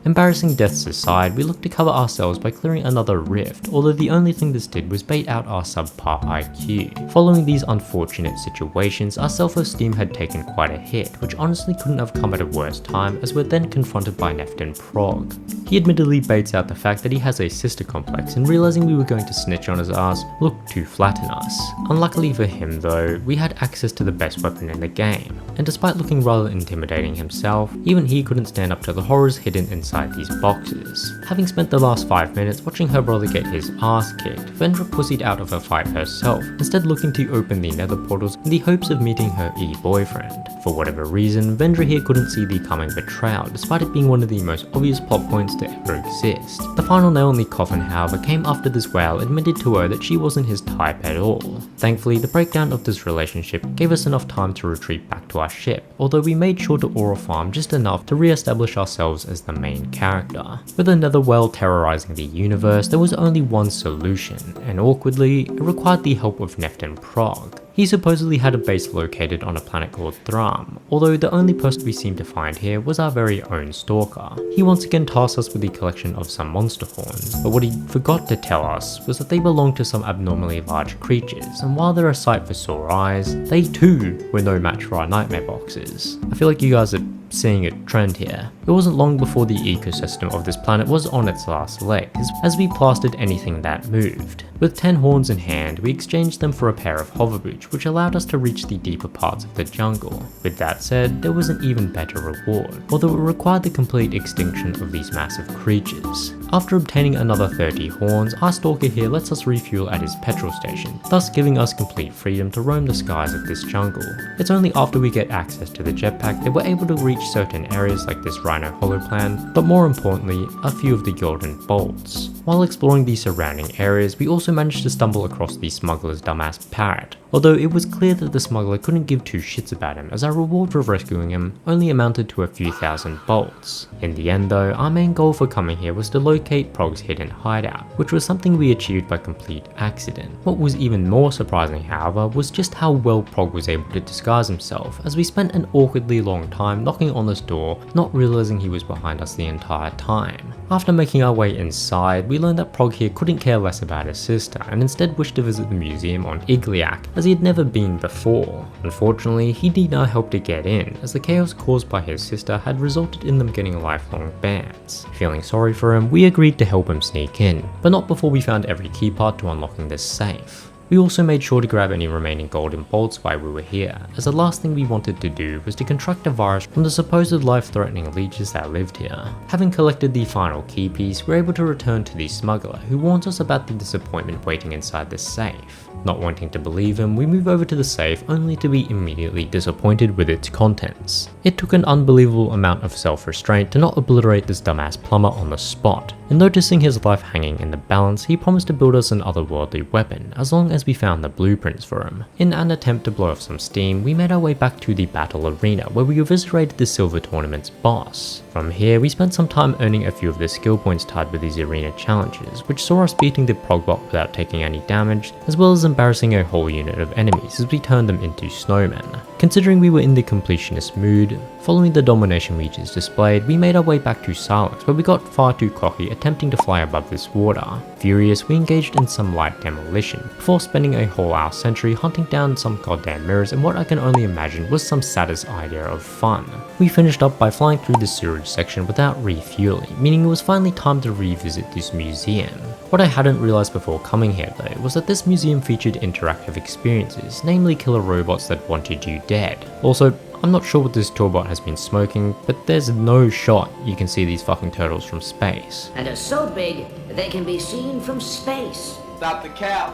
Embarrassing deaths aside, we looked to cover ourselves by clearing another rift, although the only thing this did was bait out our subpar IQ. Following these unfortunate situations, our self-esteem had taken quite a hit, which honestly couldn't have come at a worse time as we're then confronted by Nefton Prog. He admittedly baits out the fact that he has a sister complex, and realizing we were going to snitch on his ass, looked to flatten us. Unluckily for him though, we had access to the best weapon in the game, and despite looking rather intimidating himself, even he couldn't stand up to the horrors hidden inside inside these boxes. Having spent the last 5 minutes watching her brother get his ass kicked, Vendra pussied out of a fight herself, instead looking to open the nether portals in the hopes of meeting her e-boyfriend. For whatever reason, Vendra here couldn't see the coming betrayal, despite it being one of the most obvious plot points to ever exist. The final nail in the coffin, however, came after this whale admitted to her that she wasn't his type at all. Thankfully, the breakdown of this relationship gave us enough time to retreat back to our ship, although we made sure to aura farm just enough to re-establish ourselves as the main character. With another whale terrorizing the universe, there was only one solution, and awkwardly, it required the help of Neftin Prog. He supposedly had a base located on a planet called Thram, although the only person we seemed to find here was our very own stalker. He once again tasked us with the collection of some monster horns, but what he forgot to tell us was that they belonged to some abnormally large creatures, and while they're a sight for sore eyes, they too were no match for our nightmare boxes. I feel like you guys are seeing a trend here. It wasn't long before the ecosystem of this planet was on its last legs, as we plastered anything that moved. With 10 horns in hand, we exchanged them for a pair of hover boots, which allowed us to reach the deeper parts of the jungle. With that said, there was an even better reward, although it required the complete extinction of these massive creatures. After obtaining another 30 horns, our stalker here lets us refuel at his petrol station, thus giving us complete freedom to roam the skies of this jungle. It's only after we get access to the jetpack that we're able to reach certain areas like this Rhino Holoplan, but more importantly, a few of the golden bolts. While exploring the surrounding areas, we also managed to stumble across the smuggler's dumbass parrot, although it was clear that the smuggler couldn't give two shits about him, as our reward for rescuing him only amounted to a few thousand bolts. In the end though, our main goal for coming here was to locate Prog's hidden hideout, which was something we achieved by complete accident. What was even more surprising, however, was just how well Prog was able to disguise himself, as we spent an awkwardly long time knocking on this door, not realizing he was behind us the entire time. After making our way inside, we learned that Prog here couldn't care less about his sister, and instead wished to visit the museum on Igliak, as he had never been before. Unfortunately, he need our help to get in, as the chaos caused by his sister had resulted in them getting lifelong bans. Feeling sorry for him, we agreed to help him sneak in, but not before we found every key part to unlocking this safe. We also made sure to grab any remaining golden bolts while we were here, as the last thing we wanted to do was to contract a virus from the supposed life-threatening leeches that lived here. Having collected the final key piece, we're able to return to the smuggler, who warns us about the disappointment waiting inside the safe. Not wanting to believe him, we move over to the safe only to be immediately disappointed with its contents. It took an unbelievable amount of self-restraint to not obliterate this dumbass plumber on the spot. And noticing his life hanging in the balance, he promised to build us an otherworldly weapon, as long as we found the blueprints for him. In an attempt to blow off some steam, we made our way back to the battle arena, where we eviscerated the silver tournament's boss. From here, we spent some time earning a few of the skill points tied with these arena challenges, which saw us beating the Progbot without taking any damage, as well as embarrassing a whole unit of enemies as we turned them into snowmen. Considering we were in the completionist mood, following the domination we just displayed, we made our way back to Silence, where we got far too cocky attempting to fly above this water. Furious, we engaged in some light demolition, before spending a whole hour century hunting down some goddamn mirrors in what I can only imagine was some saddest idea of fun. We finished up by flying through the sewerage section without refueling, meaning it was finally time to revisit this museum. What I hadn't realized before coming here though was that this museum featured interactive experiences, namely killer robots that wanted you dead. Also, I'm not sure what this tourbot has been smoking, but there's no shot you can see these fucking turtles from space.
And are so big, they can be seen from space.
Stop the cap.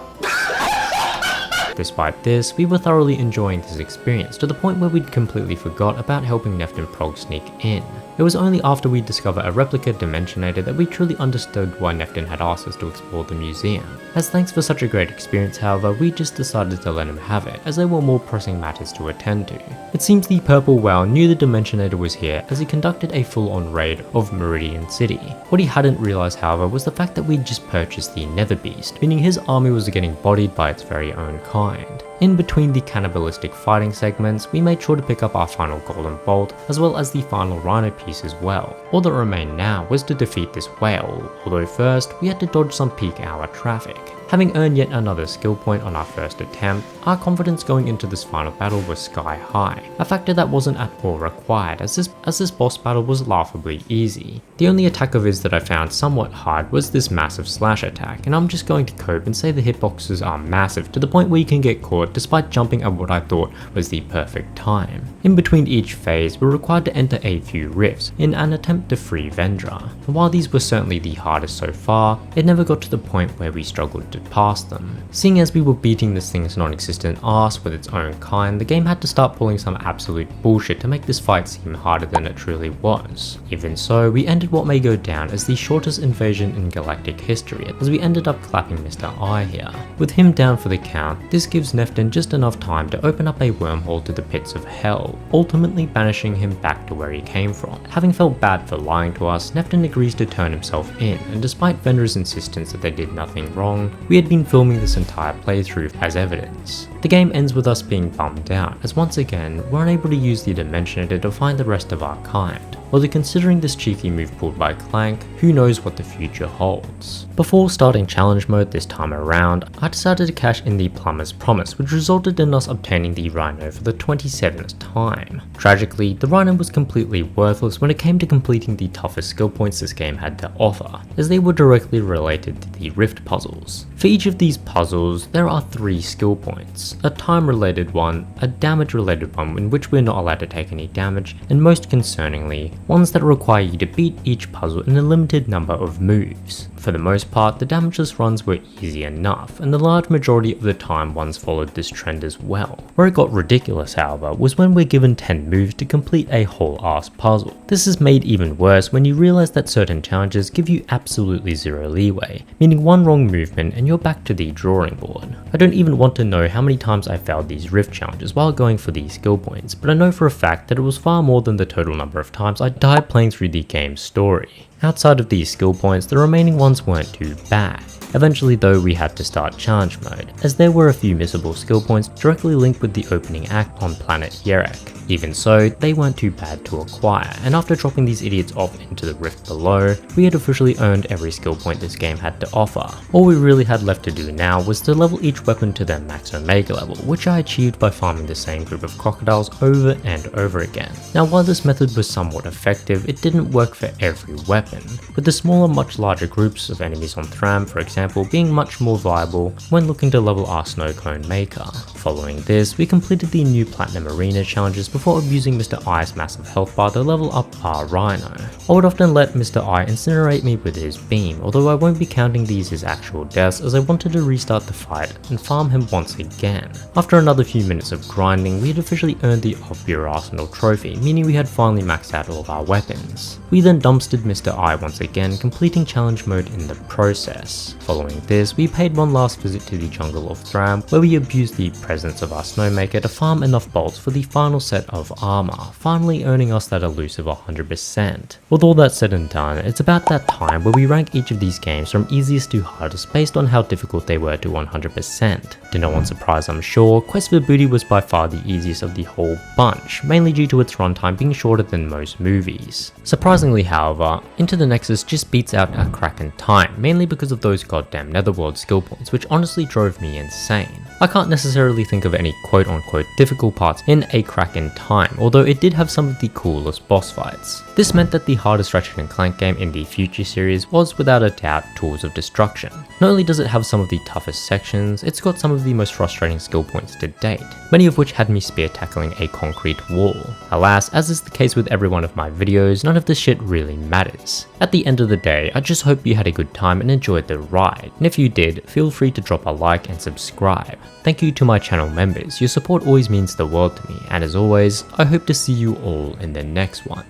Despite this, we were thoroughly enjoying this experience to the point where we'd completely forgot about helping Neftin Prog sneak in. It was only after we discovered a replica Dimensionator that we truly understood why Neftin had asked us to explore the museum. As thanks for such a great experience, however, we just decided to let him have it, as there were more pressing matters to attend to. It seems the Purple Whale knew the Dimensionator was here, as he conducted a full-on raid of Meridian City. What he hadn't realized, however, was the fact that we'd just purchased the Nether Beast, meaning his army was getting bodied by its very own kind. In between the cannibalistic fighting segments, we made sure to pick up our final golden bolt, as well as the final rhino piece as well. All that remained now was to defeat this whale, although first we had to dodge some peak hour traffic. Having earned yet another skill point on our first attempt, our confidence going into this final battle was sky high, a factor that wasn't at all required as this boss battle was laughably easy. The only attack of his that I found somewhat hard was this massive slash attack, and I'm just going to cope and say the hitboxes are massive to the point where you can get caught despite jumping at what I thought was the perfect time. In between each phase, we're required to enter a few rifts in an attempt to free Vendra, and while these were certainly the hardest so far, it never got to the point where we struggled to pass them. Seeing as we were beating this thing's non-existent ass with its own kind, the game had to start pulling some absolute bullshit to make this fight seem harder than it truly was. Even so, we ended what may go down as the shortest invasion in galactic history, as we ended up clapping Mr. I here. With him down for the count, this gives Neftin just enough time to open up a wormhole to the pits of hell, ultimately banishing him back to where he came from. Having felt bad for lying to us, Neftin agrees to turn himself in, and despite Vendra's insistence that they did nothing wrong, we had been filming this entire playthrough as evidence. The game ends with us being bummed out, as once again, we're unable to use the Dimensionator to find the rest of our kind. Although considering this cheeky move pulled by Clank, who knows what the future holds. Before starting challenge mode this time around, I decided to cash in the Plumber's Promise, which resulted in us obtaining the Rhino for the 27th time. Tragically, the Rhino was completely worthless when it came to completing the toughest skill points this game had to offer, as they were directly related to the Rift puzzles. For each of these puzzles, there are 3 skill points, a time related one, a damage related one in which we're not allowed to take any damage, and most concerningly, ones that require you to beat each puzzle in a limited number of moves. For the most part, the damageless runs were easy enough, and the large majority of the time ones followed this trend as well. Where it got ridiculous, however, was when we're given 10 moves to complete a whole ass puzzle. This is made even worse when you realize that certain challenges give you absolutely zero leeway, meaning one wrong movement and you're back to the drawing board. I don't even want to know how many times I failed these rift challenges while going for these skill points, but I know for a fact that it was far more than the total number of times I died playing through the game's story. Outside of these skill points, the remaining ones weren't too bad. Eventually though, we had to start challenge mode, as there were a few missable skill points directly linked with the opening act on planet Yerek. Even so, they weren't too bad to acquire, and after dropping these idiots off into the rift below, we had officially earned every skill point this game had to offer. All we really had left to do now was to level each weapon to their max omega level, which I achieved by farming the same group of crocodiles over and over again. Now while this method was somewhat effective, it didn't work for every weapon, with the smaller much larger groups of enemies on Thram for example being much more viable when looking to level our snow cone maker. Following this, we completed the new Platinum Arena challenges before abusing Mr. I's massive health bar to level up our Rhino. I would often let Mr. I incinerate me with his beam, although I won't be counting these as actual deaths as I wanted to restart the fight and farm him once again. After another few minutes of grinding, we had officially earned the Off Your Arsenal trophy, meaning we had finally maxed out all of our weapons. We then dumpstered Mr. I once again, completing challenge mode in the process. Following this, we paid one last visit to the jungle of Thram, where we abused the presence of our snowmaker to farm enough bolts for the final set of armor, finally earning us that elusive 100%. With all that said and done, it's about that time where we rank each of these games from easiest to hardest based on how difficult they were to 100%. To no one's surprise I'm sure, Quest for Booty was by far the easiest of the whole bunch, mainly due to its runtime being shorter than most movies. Surprisingly however, Into the Nexus just beats out a crack in time, mainly because of those goddamn Netherworld skill points, which honestly drove me insane. I can't necessarily think of any quote-unquote difficult parts in A Crack in Time, although it did have some of the coolest boss fights. This meant that the hardest Ratchet Clank game in the Future series was without a doubt Tools of Destruction. Not only does it have some of the toughest sections, it's got some of the most frustrating skill points to date, many of which had me spear tackling a concrete wall. Alas, as is the case with every one of my videos, none of this shit really matters. At the end of the day, I just hope you had a good time and enjoyed the ride, and if you did, feel free to drop a like and subscribe. Thank you to my channel members, your support always means the world to me, and as always, I hope to see you all in the next one.